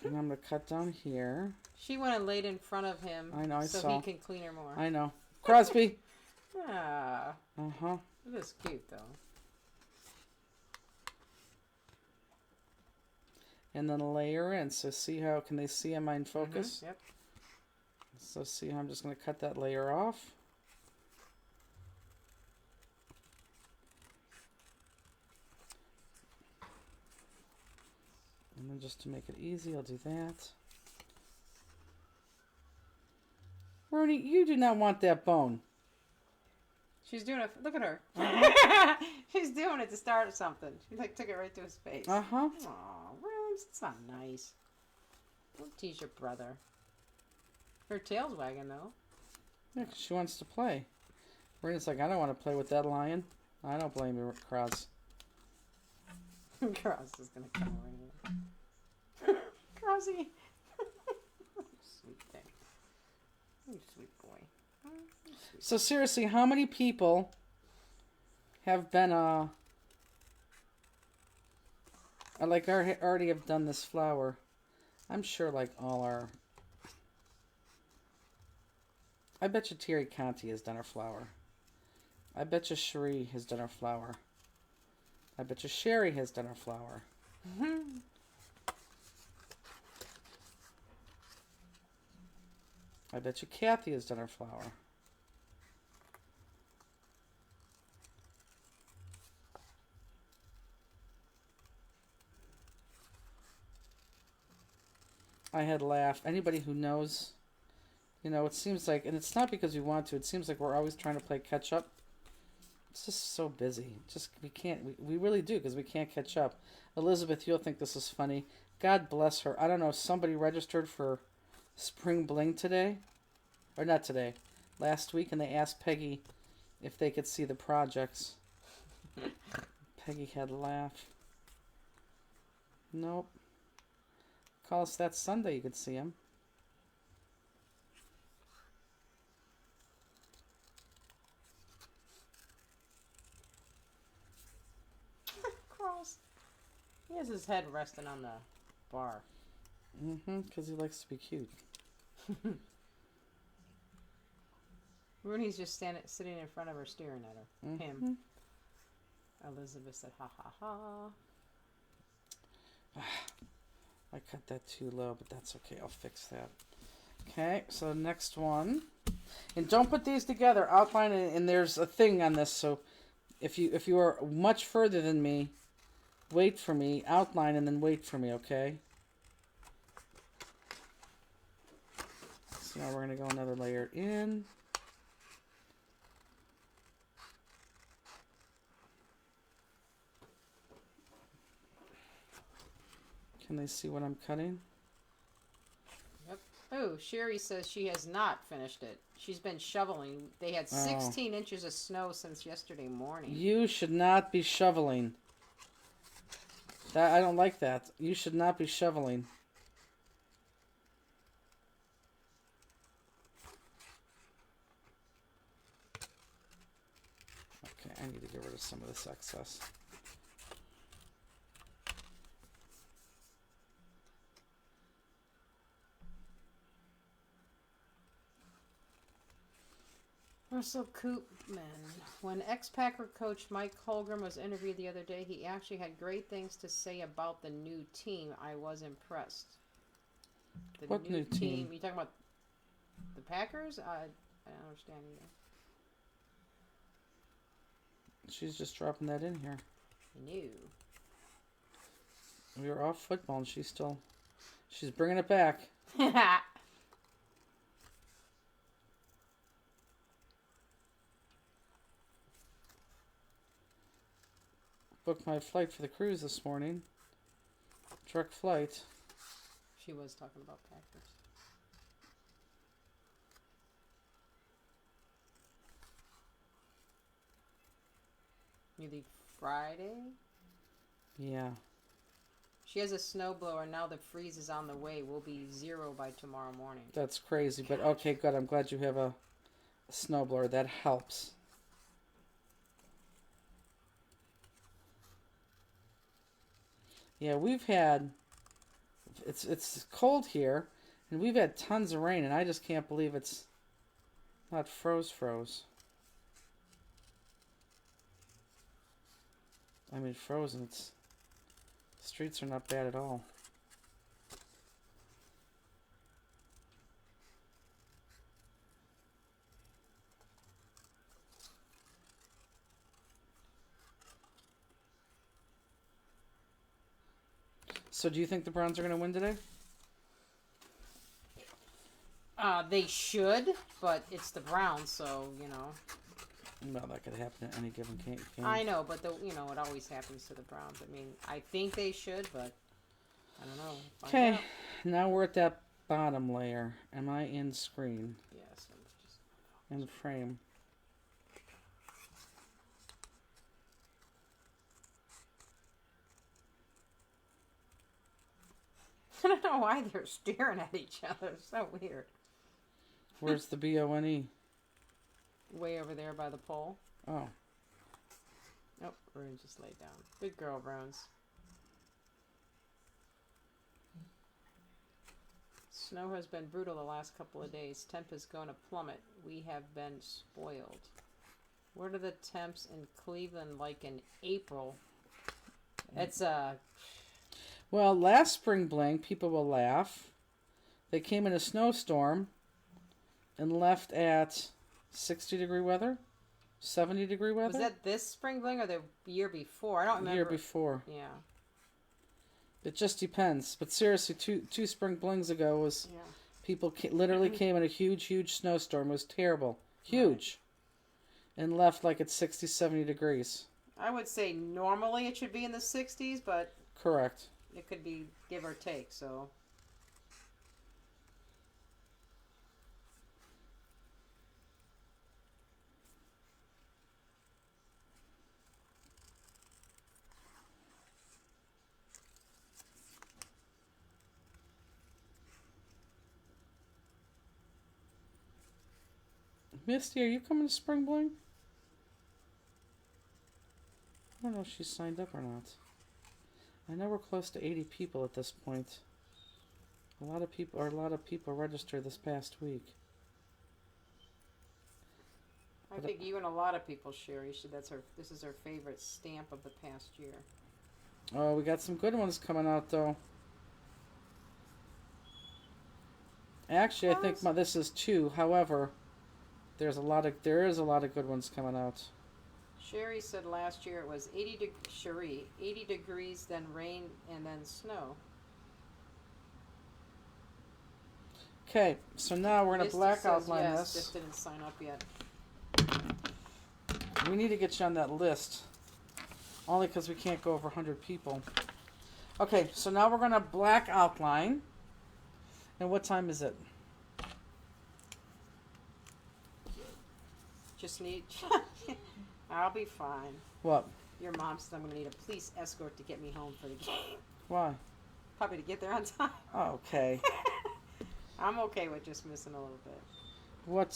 And I'm going to cut down here. She went and laid in front of him. I know, I so saw. he can clean her more. I know. Crosby. Ah. Uh-huh. It is cute, though. And then layer in. So see how, can they see am I in focus? Yep. So see how I'm just going to cut that layer off. And then just to make it easy, I'll do that. Rooney, you do not want that bone. She's doing it. Look at her. She's doing it to start something. She like took it right to his face. Uh-huh. Aw, Rose, it's not nice. Don't tease your brother. Her tail's wagging, though. Yeah, 'cause she wants to play. Marina's like, I don't want to play with that lion. I don't blame you, Cross. Cross is gonna come right in. Crossy. Sweet thing. You sweet boy. Sweet. So seriously, how many people have been like already have done this flower? I'm sure like all our. I bet you Terry Conti has done her flower. I bet you Cherie has done her flower. I bet you Sherry has done her flower. I bet you Kathy has done her flower. I had laughed. Anybody who knows, it seems like, and it's not because we want to, it seems like we're always trying to play catch up. It's just so busy. We can't, we really do, because we can't catch up. Elizabeth, you'll think this is funny. God bless her. I don't know, somebody registered for Spring Bling today, or not today, last week, and they asked Peggy if they could see the projects. Peggy had a laugh. Nope. Call us that Sunday, you could see him. Cross. He has his head resting on the bar. Because he likes to be cute. Rooney's just sitting in front of her, staring at her. Him. Elizabeth said, ha ha ha. I cut that too low, but that's okay. I'll fix that. Okay, so next one. And don't put these together. Outline it, and there's a thing on this. So if you are much further than me, wait for me. Outline and then wait for me, okay? So now we're going to go another layer in. Can they see what I'm cutting? Yep. Oh, Sherry says she has not finished it. She's been shoveling. They had 16 inches of snow since yesterday morning. You should not be shoveling. I don't like that. You should not be shoveling. Okay, I need to get rid of some of this excess. Russell Koopman. When ex-Packer coach Mike Holmgren was interviewed the other day, he actually had great things to say about the new team. I was impressed. What new team? You talking about the Packers? I don't understand either. She's just dropping that in here. New. We were off football and she's bringing it back. Booked my flight for the cruise this morning. Direct flight. She was talking about Packers. You leave Friday? Yeah. She has a snowblower. Now the freeze is on the way. We'll be 0 by tomorrow morning. That's crazy, but okay, good. I'm glad you have a snowblower. That helps. Yeah, we've had, it's cold here, and we've had tons of rain, and I just can't believe it's not froze. I mean, frozen. Streets are not bad at all. So do you think the Browns are going to win today? They should, but it's the Browns, so, you know. Well, that could happen at any given game. I know, but it always happens to the Browns. I mean, I think they should, but I don't know. Okay, now we're at that bottom layer. Am I in screen? Yes. In frame. I don't know why they're staring at each other. It's so weird. Where's the BONE? Way over there by the pole. Oh. Nope, Rune just laid down. Good girl, Bruins. Snow has been brutal the last couple of days. Temp is going to plummet. We have been spoiled. What are the temps in Cleveland like in April? It's Well, last spring bling, people will laugh. They came in a snowstorm and left at 60-degree weather, 70-degree weather. Was that this spring bling or the year before? I don't remember. Year before. Yeah. It just depends. But seriously, two spring blings ago was people literally came in a huge snowstorm. It was terrible. Huge. Right. And left like at 60, 70 degrees. I would say normally it should be in the 60s, but... Correct. It could be give or take, so... Misty, are you coming to Spring Bling? I don't know if she's signed up or not. I know we're close to 80 people at this point. A lot of people registered this past week. I think you and a lot of people, Sherry, this is her favorite stamp of the past year. Oh, we got some good ones coming out though. Actually, I think this is 2. However, there is a lot of good ones coming out. Sherry said last year it was 80 degrees, then rain, and then snow. Okay, so now we're going to black outline this. Just didn't sign up yet. We need to get you on that list. Only because we can't go over 100 people. Okay, so now we're going to black outline. And what time is it? Just need... I'll be fine. What? Your mom said I'm going to need a police escort to get me home for the game. Why? Probably to get there on time. Okay. I'm okay with just missing a little bit. What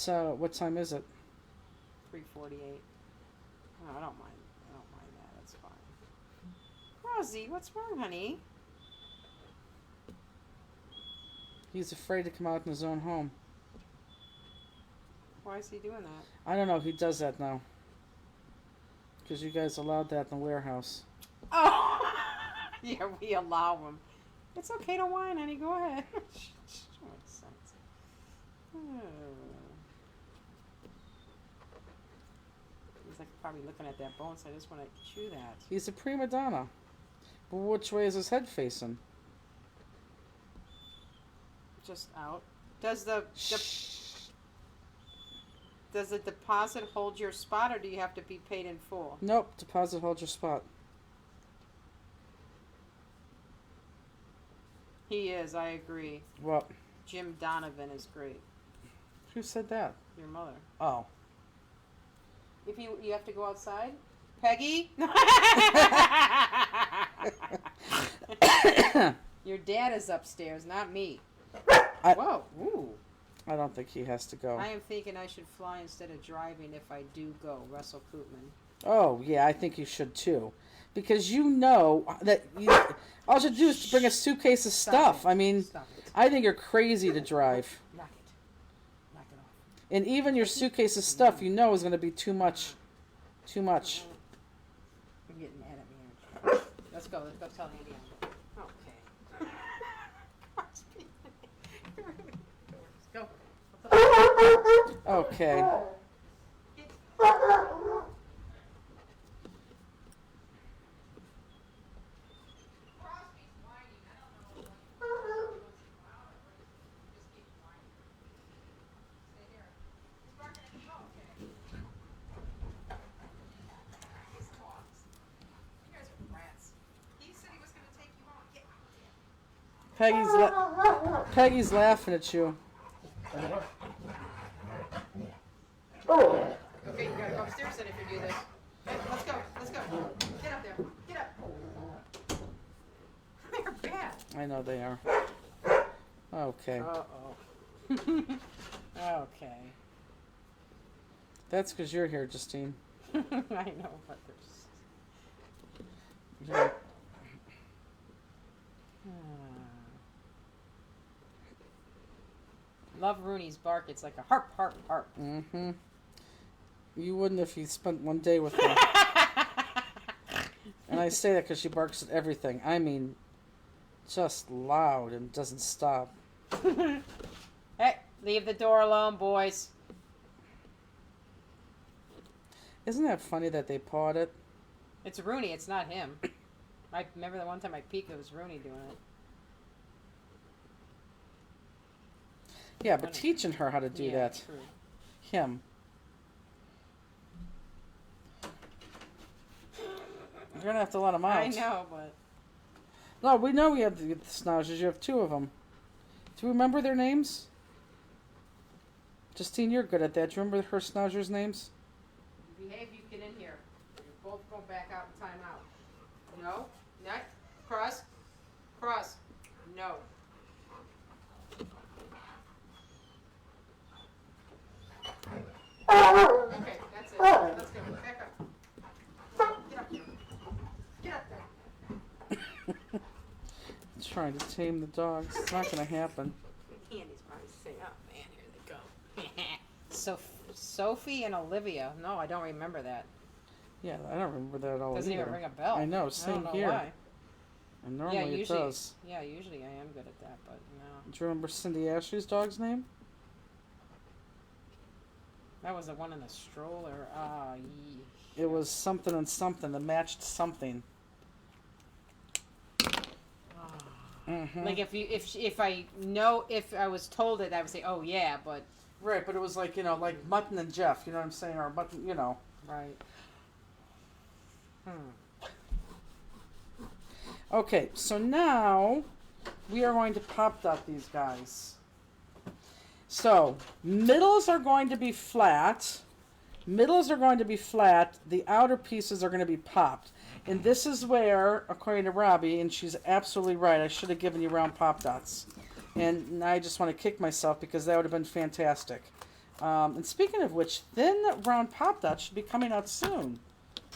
time is it? 3:48. Oh, I don't mind that. That's fine. Rosie, what's wrong, honey? He's afraid to come out in his own home. Why is he doing that? I don't know. He does that now. Because you guys allowed that in the warehouse. Oh! Yeah, we allow him. It's okay to whine, honey. Go ahead. Makes sense. He's like probably looking at that bone, so I just want to chew that. He's a prima donna. But which way is his head facing? Just out. Does the deposit hold your spot, or do you have to be paid in full? Nope. Deposit holds your spot. He is. I agree. What? Jim Donovan is great. Who said that? Your mother. Oh. If you have to go outside, Peggy. Your dad is upstairs, not me. Whoa. Ooh. I don't think he has to go. I am thinking I should fly instead of driving if I do go. Russell Koopman. Oh, yeah, I think you should too. Because you know that all you should do is bring a suitcase of stuff. I mean, I think you're crazy to drive. Knock it off. And even your suitcase of stuff, you know, is going to be too much. Too much. You're getting mad at me. Let's go tell Andy. Okay. Go. Okay. Peggy's laughing at you. Okay, you gotta go upstairs then if you do this. Okay, let's go. Get up there. Get up. They're bad. I know they are. Okay. Uh-oh. Okay. That's because you're here, Justine. I know, but there's... Yeah. Love Rooney's bark. It's like a harp, harp, harp. Mm-hmm. You wouldn't if you spent one day with her. And I say that because she barks at everything. I mean, just loud and doesn't stop. Hey, leave the door alone, boys. Isn't that funny that they pawed it? It's Rooney. It's not him. I remember the one time I peeked, it was Rooney doing it. Yeah, but teaching her how to do that. True. Him. You're going to have to let him out. I know, but... No, we know we have the schnauzers. You have two of them. Do you remember their names? Justine, you're good at that. Do you remember her schnauzers' names? Behave, you get in here. You're both going back out and time out. No. Neck. Cross. Cross. No. Okay, that's it. Let's go. Back up. Get up there. Get up there. Trying to tame the dogs. It's not going to happen. Andy's probably saying, oh man, here they go. Sophie and Olivia. No, I don't remember that. Yeah, I don't remember that at all. Doesn't either. even ring a bell. I know, I same don't know here. why. And normally usually, it does. Yeah, usually I am good at that, but no. Do you remember Cindy Ashley's dog's name? That was the one in the stroller. It was something and something that matched something. Mm-hmm. Like if I was told it, I would say, oh yeah, but Right, but it was like, like Mutton and Jeff, you know what I'm saying? Or Mutton, right. Okay, so now we are going to pop dot these guys. So, middles are going to be flat. Middles are going to be flat. The outer pieces are going to be popped. And this is where, according to Robbie, and she's absolutely right, I should have given you round pop dots. And I just want to kick myself because that would have been fantastic. And speaking of which, thin round pop dots should be coming out soon.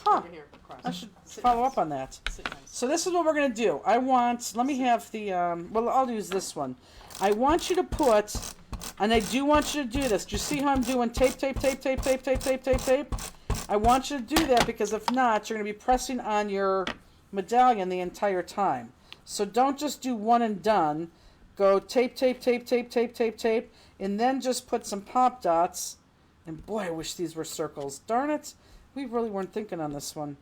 Huh. Over here, cross. I should Sit follow nice. up on that. Sit nice. So this is what we're going to do. Let me have the, well, I'll use this one. I want you to put, and I do want you to do this. Do you see how I'm doing tape, tape, tape, tape, tape, tape, tape, tape, tape? I want you to do that because if not, you're going to be pressing on your medallion the entire time. So don't just do one and done. Go tape, tape, tape, tape, tape, tape, tape, and then just put some pop dots. And boy, I wish these were circles. Darn it. We really weren't thinking on this one.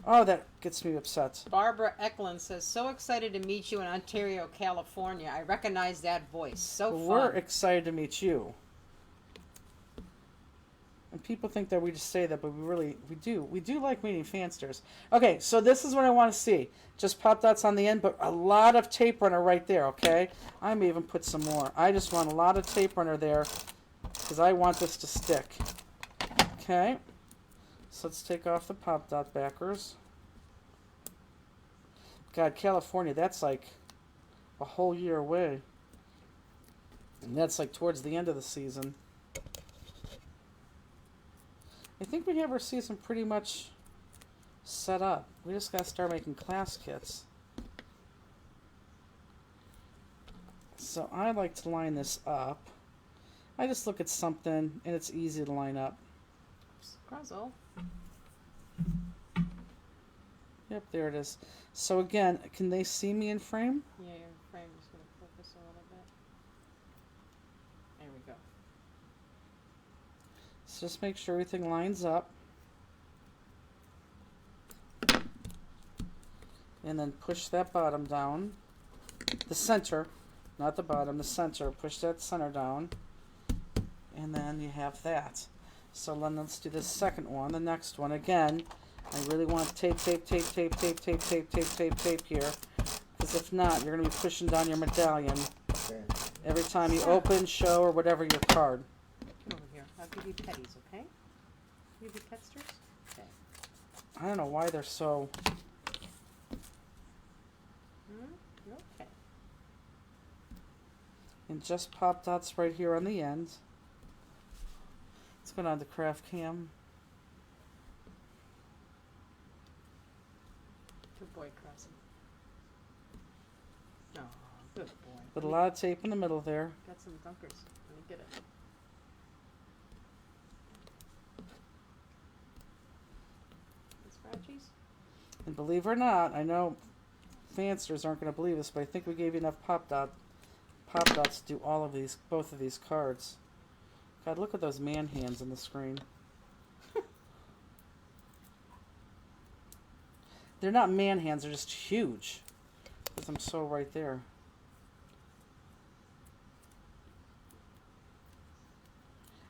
Oh, that gets me upset. Barbara Eklund says, so excited to meet you in Ontario, California. I recognize that voice. So fun. We're excited to meet you. And people think that we just say that, but we do. We do like meeting fansters. Okay, so this is what I want to see. Just pop dots on the end, but a lot of tape runner right there, okay? I may even put some more. I just want a lot of tape runner there because I want this to stick. Okay. So let's take off the pop dot backers. God, California, that's like a whole year away. And that's like towards the end of the season. I think we have our season pretty much set up. We just got to start making class kits. So I like to line this up. I just look at something and it's easy to line up. Gruzzle. Yep, there it is. So again, can they see me in frame? Yeah, your frame is going to focus a little bit. There we go. So just make sure everything lines up. And then push that bottom down. The center, not the bottom, the center. Push that center down. And then you have that. So then let's do the second one, the next one. Again, I really want tape, tape, tape, tape, tape, tape, tape, tape, tape, tape here. Because if not, you're going to be pushing down your medallion every time you open, show, or whatever your card. Come over here. I'll give you petties, okay? Give you petsters? Okay. I don't know why they're so... Okay. And just pop dots right here on the end. Let's go down to craft cam. Good boy, Crosby. Oh, good boy. Put a lot of tape in the middle there. Got some dunkers. Let me get it. The scratchies? And believe it or not, I know fanciers aren't going to believe this, but I think we gave you enough pop dots to do all of these, both of these cards. God, look at those man hands on the screen. They're not man hands, they're just huge. Because I'm so right there.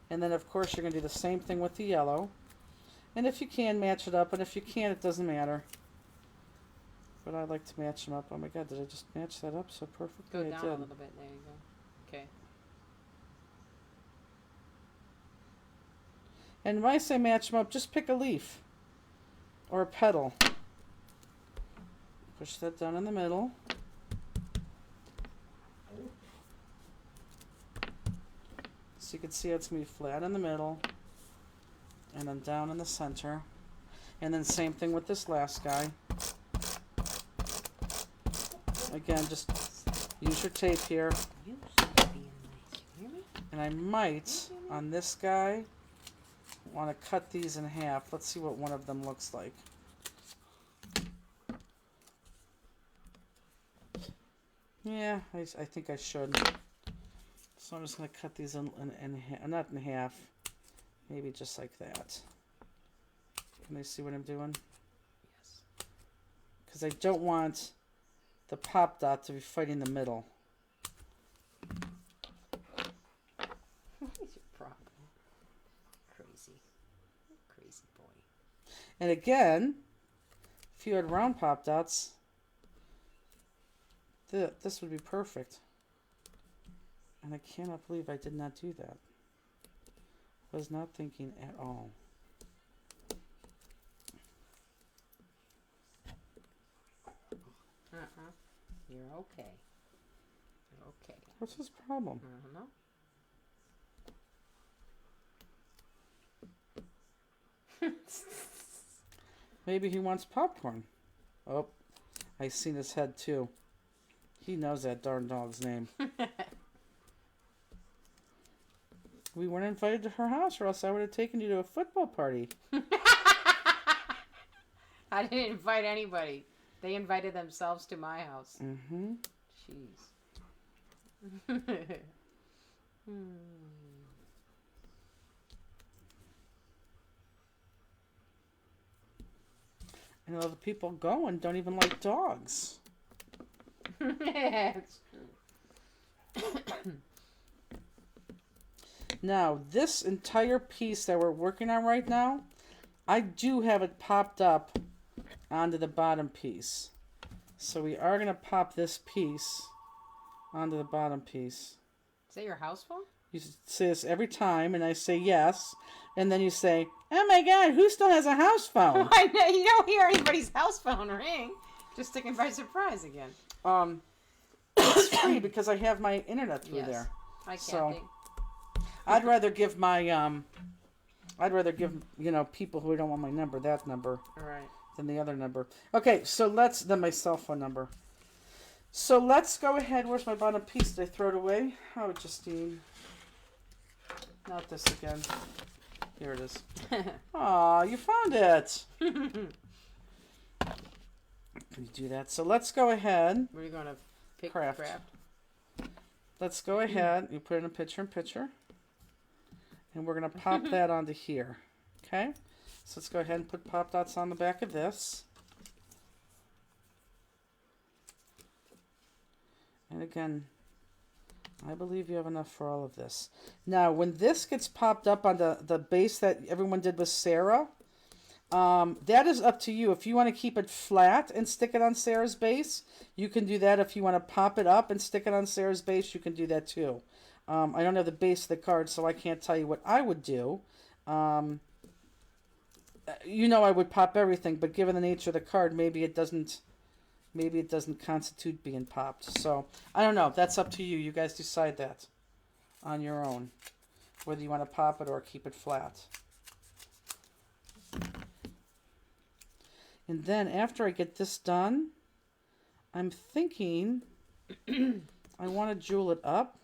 And then, of course, you're going to do the same thing with the yellow. And if you can, match it up. And if you can't, it doesn't matter. But I like to match them up. Oh my God, did I just match that up so perfectly? Go I down did. a little bit. There you go. Okay. And when I say match them up, just pick a leaf. Or a petal. Push that down in the middle. So you can see it's going to be flat in the middle. And then down in the center. And then same thing with this last guy. Again, just use your tape here. You should be in nice. You hear me? And I might, on this guy, want to cut these in half. Let's see what one of them looks like. Yeah, I think I should. So I'm just going to cut these in not in half. Maybe just like that. Can they see what I'm doing? Yes. Because I don't want the pop dot to be fighting the middle. What is your problem? Crazy. Crazy boy. And again, if you had round pop dots, this would be perfect. And I cannot believe I did not do that. Was not thinking at all. You're okay. You're okay. What's his problem? I don't know. Maybe he wants popcorn. Oh, I seen his head too. He knows that darn dog's name. We weren't invited to her house, or else I would have taken you to a football party. I didn't invite anybody. They invited themselves to my house. Mm-hmm. Jeez. And all the people going don't even like dogs. It's true. Now, this entire piece that we're working on right now, I do have it popped up onto the bottom piece. So we are going to pop this piece onto the bottom piece. Is that your house phone? You say this every time, and I say yes. And then you say, oh my God, who still has a house phone? I know, you don't hear anybody's house phone ring. Just taken by surprise again. It's free because I have my internet through there. I can't So, think. I'd rather give people who don't want my number, that number, Right. than the other number. Okay, so then my cell phone number. So let's go ahead. Where's my bottom piece? Did I throw it away? Oh, Justine. Not this again. Here it is. Aw, you found it. Can you do that? So let's go ahead. Where are you going to pick Craft. craft? Let's go ahead. You put it in picture. And we're going to pop that onto here. Okay? So let's go ahead and put pop dots on the back of this. And again, I believe you have enough for all of this. Now, when this gets popped up on the base that everyone did with Sarah, that is up to you. If you want to keep it flat and stick it on Sarah's base, you can do that. If you want to pop it up and stick it on Sarah's base, you can do that too. I don't have the base of the card, so I can't tell you what I would do. I would pop everything, but given the nature of the card, maybe it doesn't maybe it doesn't constitute being popped. So I don't know. That's up to you. You guys decide that on your own, whether you want to pop it or keep it flat. And then after I get this done, I'm thinking I want to jewel it up,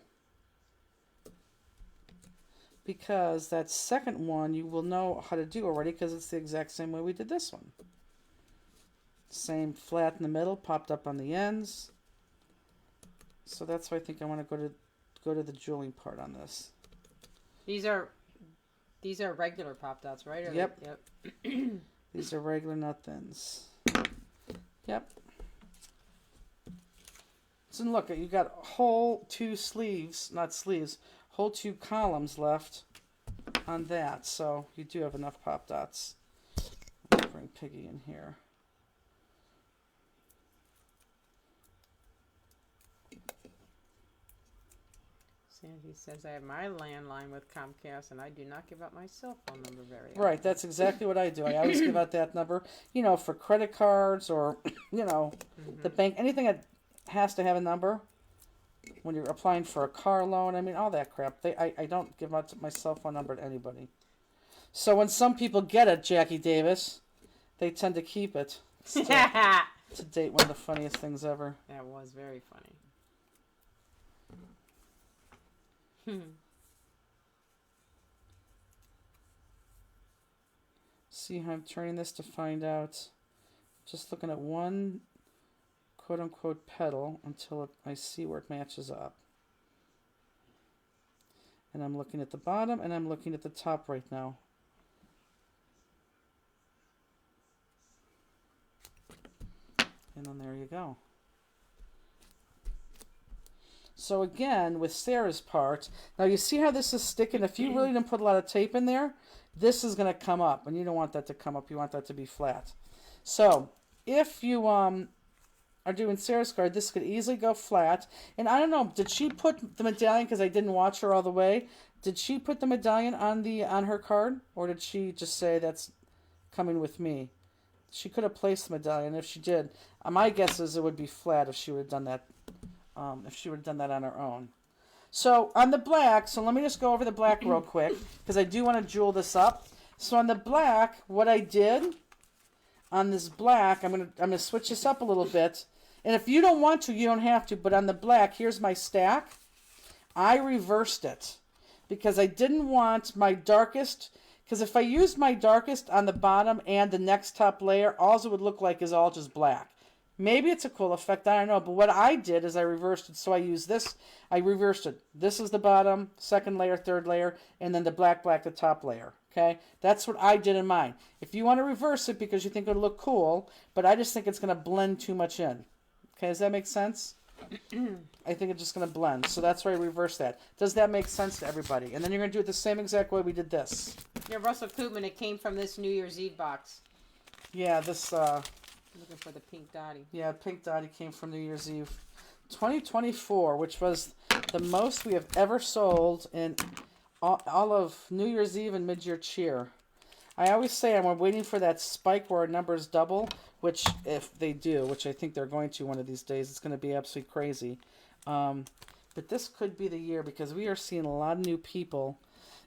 because that second one you will know how to do already, because it's the exact same way we did this one. Same flat in the middle, popped up on the ends. So that's why I think I want to go to the jeweling part on this. These are regular pop dots, right? Or Yep. Yep. These are regular nothings. Yep. So look, you got whole two sleeves, not sleeves, whole two columns left on that. So you do have enough pop dots. I'll bring Piggy in here. Sandy says, I have my landline with Comcast, and I do not give out my cell phone number very often. Right, that's exactly what I do. I always give out that number, you know, for credit cards or, you know, the bank, anything that has to have a number. When you're applying for a car loan, I mean, all that crap. I don't give out my cell phone number to anybody. So when some people get it, Jackie Davis, they tend to keep it. To date, one of the funniest things ever. That was very funny. See how I'm turning this to find out. Just looking at one quote-unquote petal until I see where it matches up. And I'm looking at the bottom and I'm looking at the top right now. And then there you go. So again, with Sarah's part, now you see how this is sticking? If you really didn't put a lot of tape in there, this is going to come up. And you don't want that to come up. You want that to be flat. So if you are doing Sarah's card, this could easily go flat. And I don't know, did she put the medallion, because I didn't watch her all the way, did she put the medallion on her card? Or did she just say that's coming with me? She could have placed the medallion. If she did, my guess is it would be flat if she would have done that. If she would have done that on her own. So on the black, so let me just go over the black real quick, because I do want to jewel this up. So on the black, what I did on this black, I'm gonna switch this up a little bit. And if you don't want to, you don't have to. But on the black, here's my stack. I reversed it because I didn't want my darkest. Because if I used my darkest on the bottom and the next top layer, all it would look like is all just black. Maybe it's a cool effect, I don't know. But what I did is I reversed it. So I used this. I reversed it. This is the bottom, second layer, third layer, and then the black, the top layer. Okay? That's what I did in mine. If you want to reverse it because you think it would look cool, but I just think it's going to blend too much in. Okay, does that make sense? I think it's just going to blend. So that's why I reversed that. Does that make sense to everybody? And then you're going to do it the same exact way we did this. Yeah, Russell Koopman, it came from this New Year's Eve box. Yeah, this... Looking for the pink dotty. Yeah, pink dotty came from New Year's Eve. 2024, which was the most we have ever sold in all of New Year's Eve and mid-year cheer. I always say I'm waiting for that spike where our numbers double, which if they do, which I think they're going to one of these days, it's going to be absolutely crazy. But this could be the year because we are seeing a lot of new people.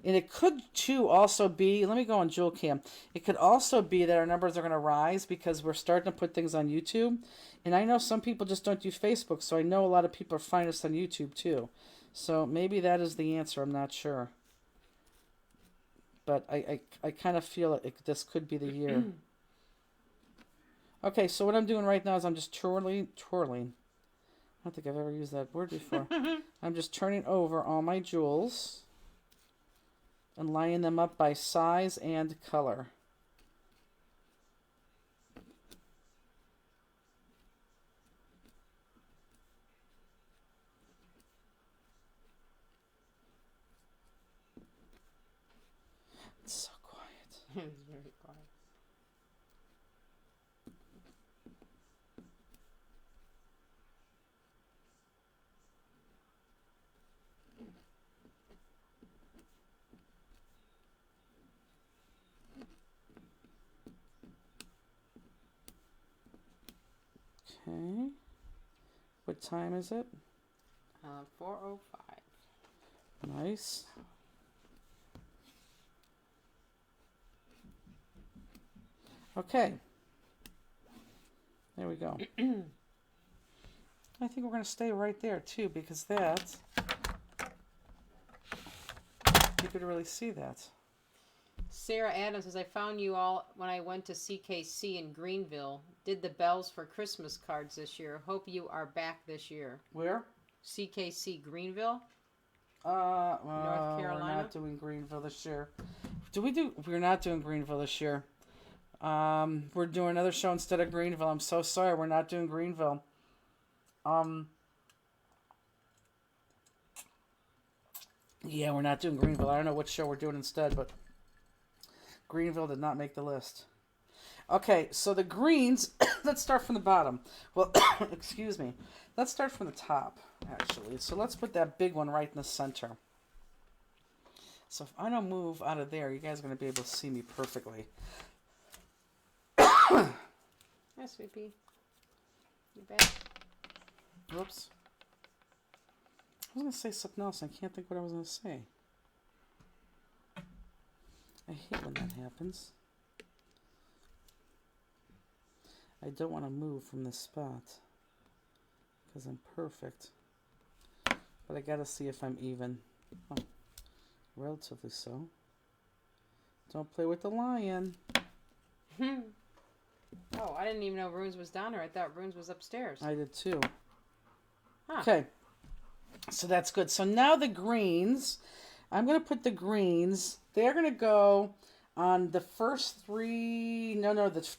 And it could, too, also be, let me go on Jewel Cam. It could also be that our numbers are going to rise because we're starting to put things on YouTube. And I know some people just don't do Facebook, so I know a lot of people are finding us on YouTube, too. So maybe that is the answer. I'm not sure. But I kind of feel this could be the year. Okay, so what I'm doing right now is I'm just twirling. I don't think I've ever used that word before. I'm just turning over all my jewels and lining them up by size and color. It's so quiet. It's very quiet. Okay. What time is it? 4:05. Nice. Okay. There we go. I think we're going to stay right there too, because that, you could really see that. Sarah Adams says, I found you all when I went to CKC in Greenville. Did the bells for Christmas cards this year. Hope you are back this year. Where? CKC Greenville? North Carolina? We're not doing Greenville this year. We're not doing Greenville this year. We're doing another show instead of Greenville. I'm so sorry. We're not doing Greenville. Yeah, we're not doing Greenville. I don't know what show we're doing instead, but Greenville did not make the list. Okay, so the greens, let's start from the bottom. Well, excuse me. Let's start from the top, actually. So let's put that big one right in the center. So if I don't move out of there, you guys are going to be able to see me perfectly. Hi, Sweet Pea. You back? Whoops. I was going to say something else. I can't think what I was going to say. I hate when that happens. I don't want to move from this spot because I'm perfect. But I got to see if I'm even. Oh, relatively so. Don't play with the lion. Oh, I didn't even know Runes was down there. I thought Runes was upstairs. I did too. Huh. Okay. So that's good. So now the greens. I'm going to put the greens. They're going to go on the first three.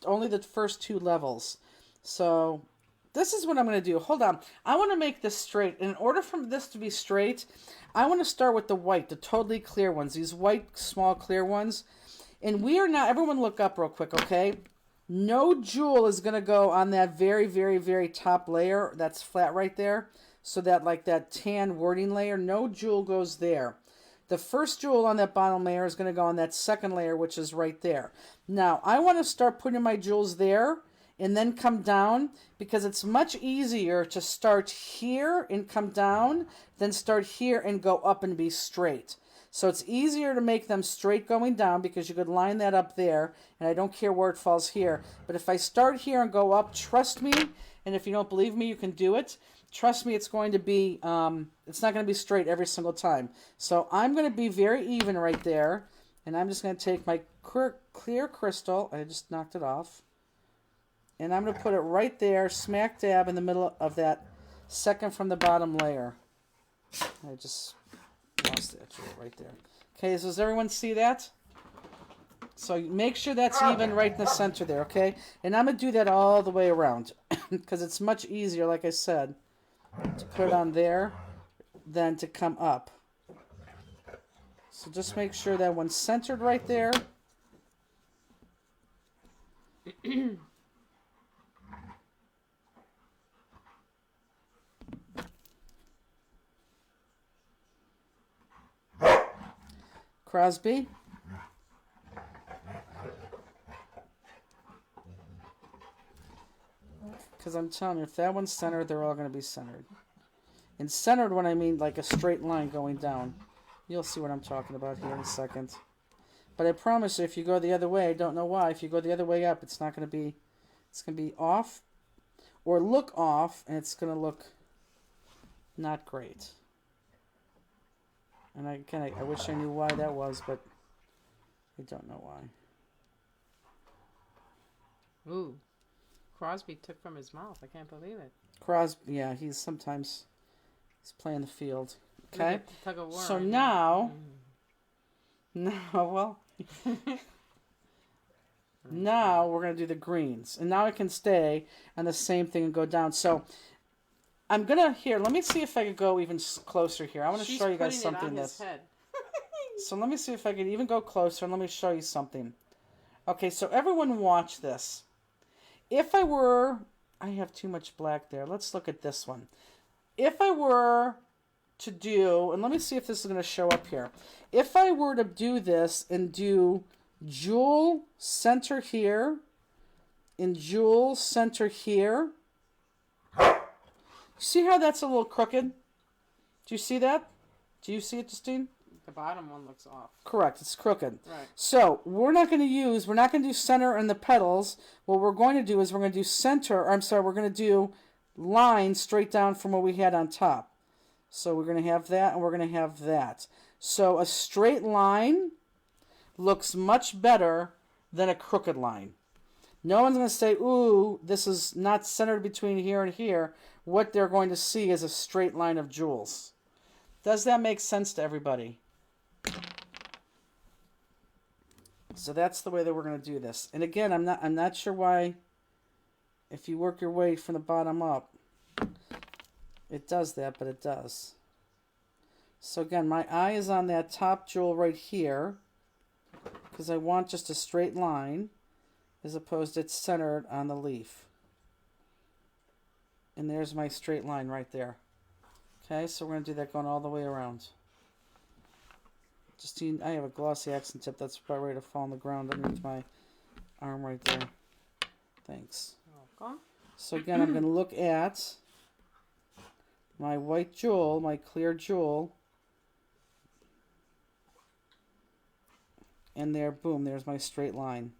Only the first two levels. So this is what I'm going to do. Hold on. I want to make this straight. In order for this to be straight, I want to start with the white, the totally clear ones. These white, small, clear ones. And we are not, everyone look up real quick, okay? No jewel is going to go on that very, very, very top layer. That's flat right there. So that like that tan wording layer, no jewel goes there. The first jewel on that bottom layer is going to go on that second layer, which is right there. Now, I want to start putting my jewels there and then come down because it's much easier to start here and come down than start here and go up and be straight. So it's easier to make them straight going down because you could line that up there, and I don't care where it falls here. But if I start here and go up, trust me, and if you don't believe me, you can do it. Trust me, it's going to be, it's not going to be straight every single time. So I'm going to be very even right there, and I'm just going to take my clear crystal, I just knocked it off, and I'm going to put it right there, smack dab in the middle of that second from the bottom layer. I just lost that jewel right there. Okay, so does everyone see that? So make sure that's even right in the center there, okay? And I'm going to do that all the way around because it's much easier, like I said, to put it on there than to come up. So just make sure that one's centered right there. Crosby. Because I'm telling you, if that one's centered, they're all going to be centered. And centered when I mean like a straight line going down. You'll see what I'm talking about here in a second. But I promise you, if you go the other way, I don't know why, if you go the other way up, it's not going to be, it's going to be off or look off, and it's going to look not great. And I wish I knew why that was, but I don't know why. Ooh. Crosby took from his mouth. I can't believe it. Crosby, yeah, he's playing the field. Okay? Tug of war So right now, well, now we're going to do the greens. And now I can stay on the same thing and go down. So I'm going to, let me see if I could go even closer here. I want to show you guys something. So let me see if I can even go closer, and let me show you something. Okay, so everyone watch this. If I were, I have too much black there. Let's look at this one. If I were to do, and let me see if this is going to show up here. If I were to do this and do jewel center here and jewel center here, See how that's a little crooked? Do you see that? Do you see it, Justine? The bottom one looks off. Correct, it's crooked. Right. So we're not going to do center in the petals. What we're going to do is we're going to do we're going to do lines straight down from what we had on top. So we're going to have that and we're going to have that. So a straight line looks much better than a crooked line. No one's going to say, ooh, this is not centered between here and here. What they're going to see is a straight line of jewels. Does that make sense to everybody? So that's the way that we're going to do this. And again, I'm not sure why, if you work your way from the bottom up, it does that, but it does. So again, my eye is on that top jewel right here, because I want just a straight line, as opposed to it's centered on the leaf. And there's my straight line right there. Okay, so we're going to do that going all the way around. Justine, I have a glossy accent tip that's about ready to fall on the ground underneath my arm right there. Thanks. Welcome. So again, I'm going to look at my white jewel, my clear jewel. And there, boom, there's my straight line.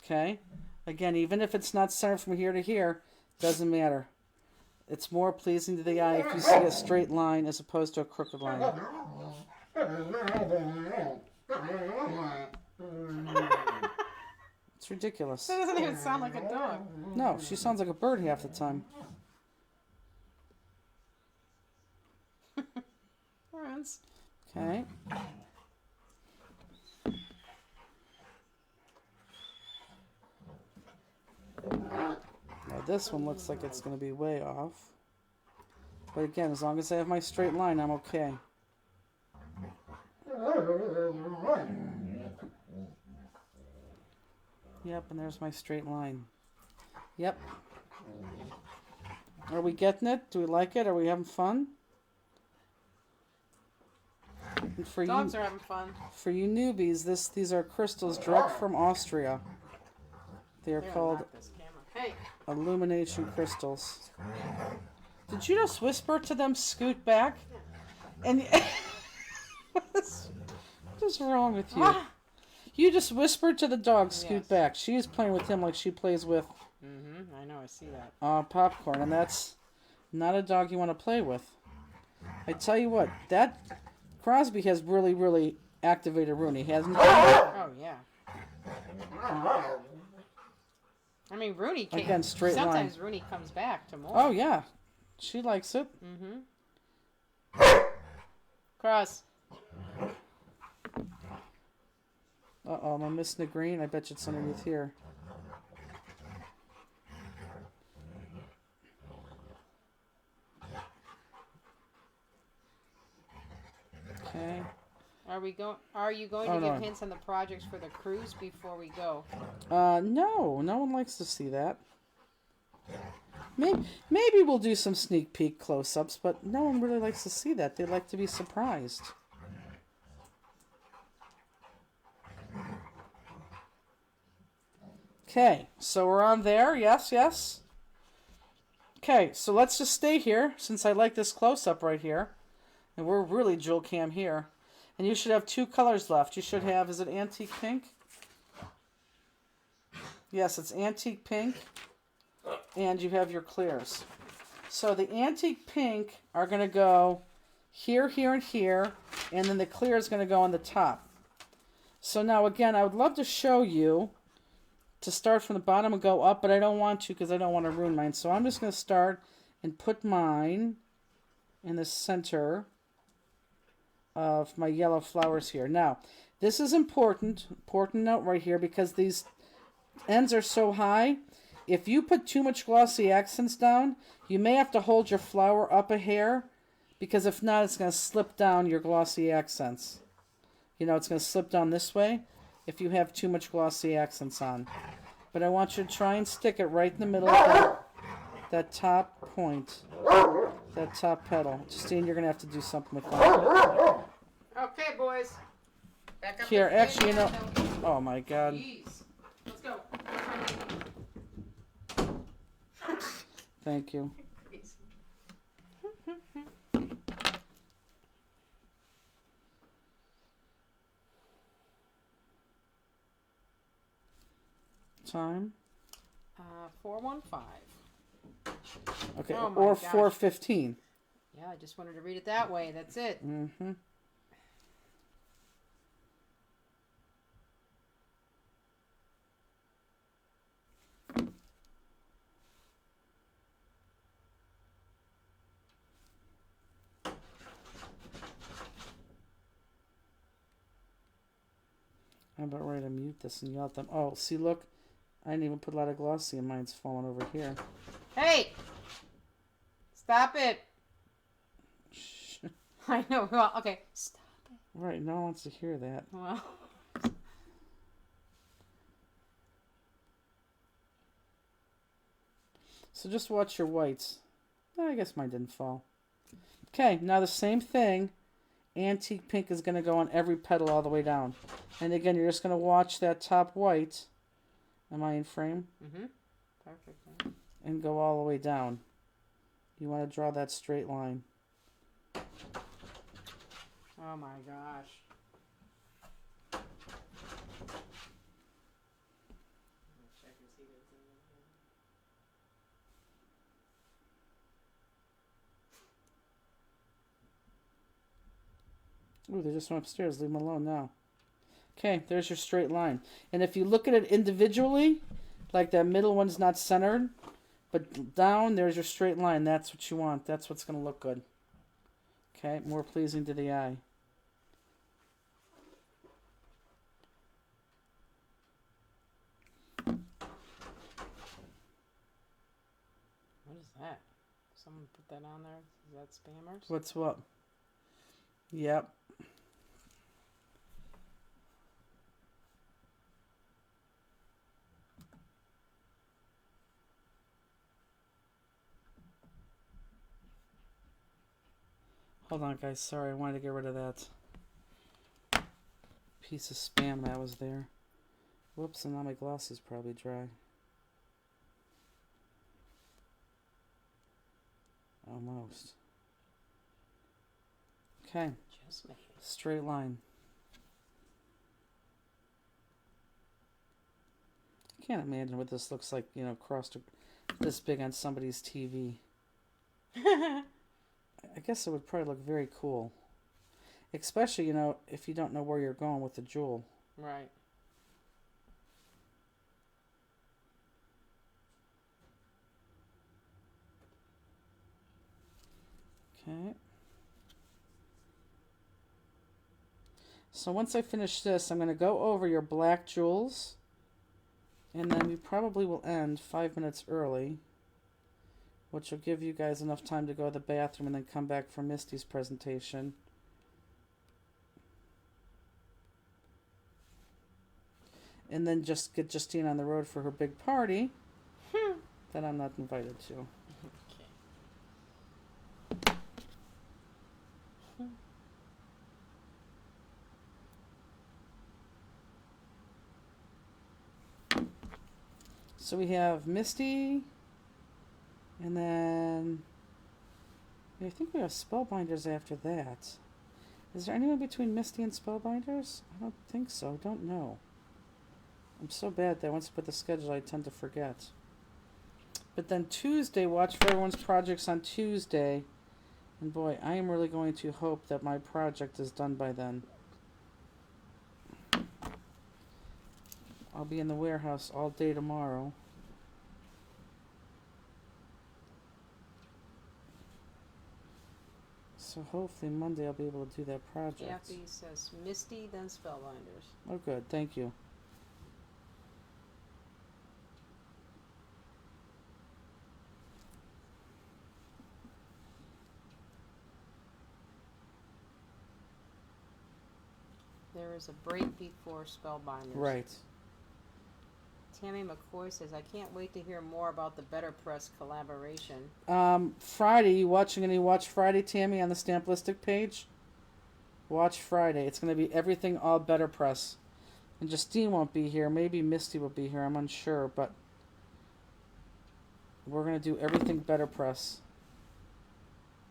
Okay? Again, even if it's not centered from here to here, doesn't matter. It's more pleasing to the eye if you see a straight line as opposed to a crooked line. It's ridiculous. That doesn't even sound like a dog. No, she sounds like a bird half the time. Friends. Okay. Now this one looks like it's going to be way off. But again, as long as I have my straight line, I'm okay. Yep, and there's my straight line. Yep. Are we getting it? Do we like it? Are we having fun? And for Dogs are having fun. For you newbies, these are crystals direct from Austria. They're They're called not this camera. Hey. illumination crystals. Did you just whisper to them, scoot back? And what is wrong with you? Ah. You just whispered to the dog, scoot Yes. back. She is playing with him like she plays with I know, I see that. popcorn, and that's not a dog you want to play with. I tell you what, that Crosby has really, really activated Rooney, hasn't he? Oh, yeah. I mean, Rooney came. Again, straight line. Sometimes Rooney comes back to more. Oh, yeah. She likes it. Cross. Uh-oh, am I missing the green? I bet you it's underneath here. Okay. Are you going Oh, to give no. hints on the projects for the cruise before we go? No one likes to see that. Maybe we'll do some sneak peek close-ups, but no one really likes to see that. They like to be surprised. Okay, so we're on there. Yes, yes. Okay, so let's just stay here since I like this close-up right here. And we're really jewel cam here. And you should have two colors left. You should have, is it antique pink? Yes, it's antique pink. And you have your clears. So the antique pink are going to go here, here, and here. And then the clear is going to go on the top. So now again, I would love to show you to start from the bottom and go up, but I don't want to because I don't want to ruin mine. So I'm just going to start and put mine in the center of my yellow flowers here. Now, this is important note right here, because these ends are so high. If you put too much glossy accents down, you may have to hold your flower up a hair, because if not, it's going to slip down your glossy accents. You know, it's going to slip down this way if you have too much glossy accents on. But I want you to try and stick it right in the middle of that top point, that top petal. Justine, you're going to have to do something with that. Okay, boys. Back up Here, the actually, you know... thing. Oh, my God. Jeez. Let's go. Thank you. time. 415. Okay, Oh my or gosh. 415. Yeah, I just wanted to read it that way. That's it. Mm-hmm. I'm about ready to mute this and yell at them. Oh, see, look. I didn't even put a lot of glossy and mine's falling over here. Hey! Stop it! Shh. I know. Well, okay. Stop it. Right, no one wants to hear that. Well. So just watch your whites. I guess mine didn't fall. Okay, now the same thing. Antique pink is going to go on every petal all the way down. And again, you're just going to watch that top white. Am I in frame? Mm-hmm. Perfect. And go all the way down. You want to draw that straight line. Oh my gosh. Ooh, they just went upstairs. Leave them alone now. Okay, there's your straight line. And if you look at it individually, like that middle one's not centered, but down, there's your straight line. That's what you want. That's what's going to look good. Okay, more pleasing to the eye. What is that? Someone put that on there? Is that spammers? What's what? Yep. Hold on, guys. Sorry, I wanted to get rid of that piece of spam that was there. Whoops, and now my gloss is probably dry. Almost. Okay. Just me. Straight line. I can't imagine what this looks like, crossed this big on somebody's TV. I guess it would probably look very cool. Especially, if you don't know where you're going with the jewel. Right. Okay. So once I finish this, I'm going to go over your black jewels. And then we probably will end 5 minutes early, which will give you guys enough time to go to the bathroom and then come back for Misty's presentation. And then just get Justine on the road for her big party that I'm not invited to. So we have Misty, and then I think we have Spellbinders after that. Is there anyone between Misty and Spellbinders? I don't think so. I don't know. I'm so bad that once I put the schedule, I tend to forget. But then Tuesday, watch for everyone's projects on Tuesday. And boy, I am really going to hope that my project is done by then. I'll be in the warehouse all day tomorrow. So hopefully Monday I'll be able to do that project. Kathy says Misty, then Spellbinders. Oh good, thank you. There is a break before Spellbinders. Right. Tammy McCoy says, I can't wait to hear more about the Better Press collaboration. Friday, you watch Friday, Tammy, on the Stamplistic page? Watch Friday. It's going to be everything all Better Press. And Justine won't be here. Maybe Misty will be here. I'm unsure, but we're going to do everything Better Press.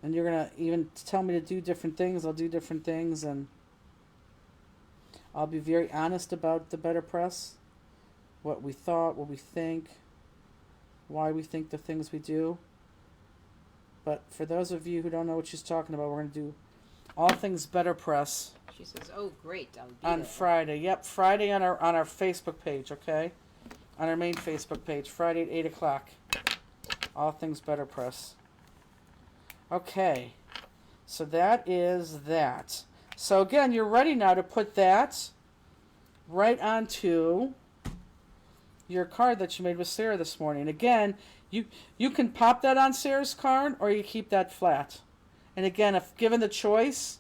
And you're going to even tell me to do different things. I'll do different things, and I'll be very honest about the Better Press. what we thought, what we think, why we think the things we do. But for those of you who don't know what she's talking about, we're going to do All Things Better Press. She says, "Oh, great! I'll be on there." Friday. Yep, Friday on our Facebook page. Okay, on our main Facebook page, Friday at 8:00. All Things Better Press. Okay, so that is that. So again, you're ready now to put that right onto your card that you made with Sarah this morning. Again, you can pop that on Sarah's card or you keep that flat. And again, if given the choice,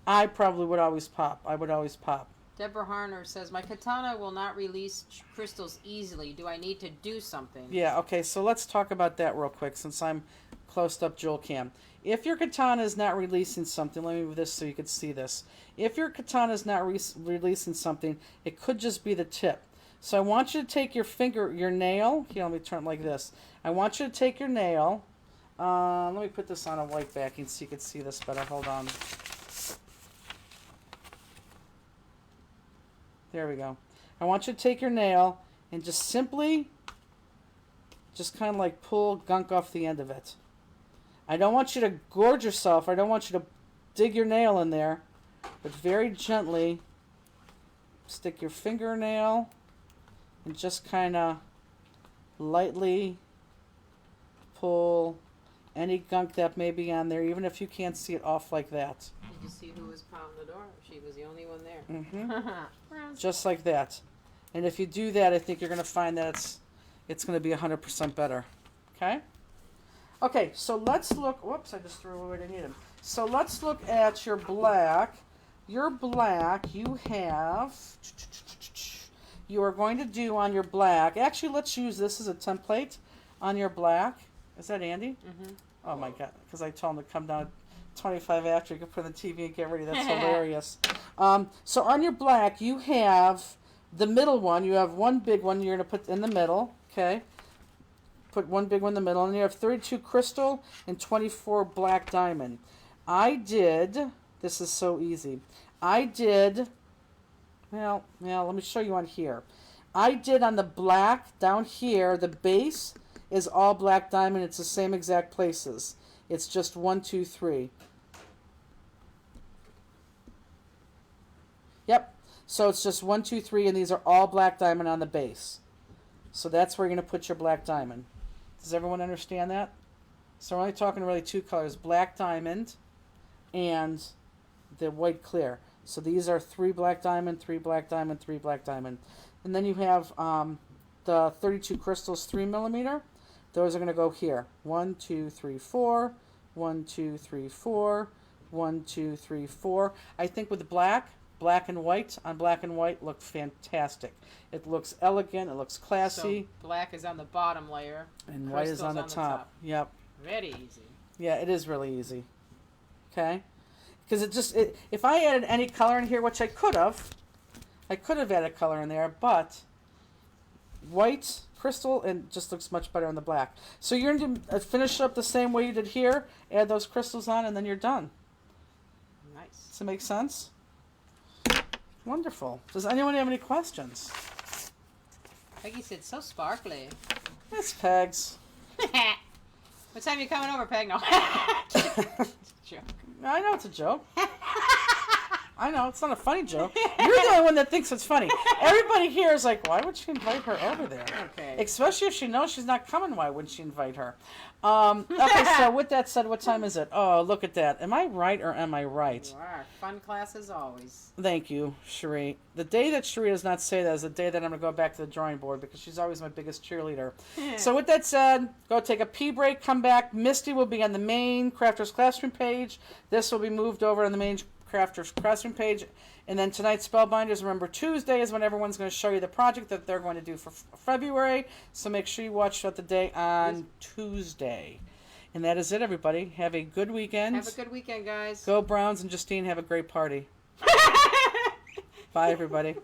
I probably would always pop. I would always pop. Deborah Harner says, "My katana will not release crystals easily. Do I need to do something?" Yeah, okay, so let's talk about that real quick since I'm close up Joel Cam. If your katana is not releasing something, let me move this so you can see this. If your katana is not releasing something, it could just be the tip. So I want you to take your nail. Here, let me turn it like this. I want you to take your nail. Let me put this on a white backing so you can see this better. Hold on. There we go. I want you to take your nail and just simply, just kind of like pull gunk off the end of it. I don't want you to gorge yourself. I don't want you to dig your nail in there. But very gently stick your fingernail and just kind of lightly pull any gunk that may be on there, even if you can't see it off like that. Did you see who was pounding the door? She was the only one there. Mm-hmm. Just like that. And if you do that, I think you're going to find that it's going to be 100% better. Okay? Okay, so let's look. Whoops, I just threw away what I needed. So let's look at your black. Your black, you are going to do on your black. Actually, let's use this as a template on your black. Is that Andy? Mm-hmm. Oh my God, because I told him to come down 25 after. You can put on the TV and get ready. That's hilarious. So on your black, you have the middle one. You have one big one you're going to put in the middle. Okay. Put one big one in the middle. And you have 32 crystal and 24 black diamond. This is so easy. Well, let me show you on here. I did on the black down here, the base is all black diamond. It's the same exact places. It's just 1, 2, 3. Yep. So it's just 1, 2, 3, and these are all black diamond on the base. So that's where you're going to put your black diamond. Does everyone understand that? So we're only talking really two colors, black diamond and the white clear. So these are 3 black diamond, 3 black diamond, 3 black diamond. And then you have the 32 crystals 3 millimeter. Those are going to go here. 1, 2, 3, 4. 1, 2, 3, 4. 1, 2, 3, 4. I think with black and white on black and white look fantastic. It looks elegant. It looks classy. So black is on the bottom layer. And white is on the top. Yep. Very easy. Yeah, it is really easy. Okay? Because if I added any color in here, which I could have added color in there, but white, crystal, and just looks much better on the black. So you're going to finish up the same way you did here, add those crystals on, and then you're done. Nice. Does it make sense? Wonderful. Does anyone have any questions? Peggy said, "So sparkly." It's Pegs. What time are you coming over, Peg? No. Joke. I know it's a joke. I know, it's not a funny joke. You're the only one that thinks it's funny. Everybody here is like, why would she invite her over there? Okay. Especially if she knows she's not coming, why would she invite her? Okay, so with that said, what time is it? Oh, look at that. Am I right or am I right? You are. Fun class as always. Thank you, Cherie. The day that Cherie does not say that is the day that I'm going to go back to the drawing board because she's always my biggest cheerleader. So with that said, go take a pee break, come back. Misty will be on the main Crafters Classroom page. This will be moved over on the main Crafters Classroom page. And then tonight's Spellbinders, remember Tuesday is when everyone's going to show you the project that they're going to do for February. So make sure you watch throughout the day on Tuesday. And that is it, everybody. Have a good weekend. Have a good weekend, guys. Go Browns, and Justine, have a great party. Bye, everybody.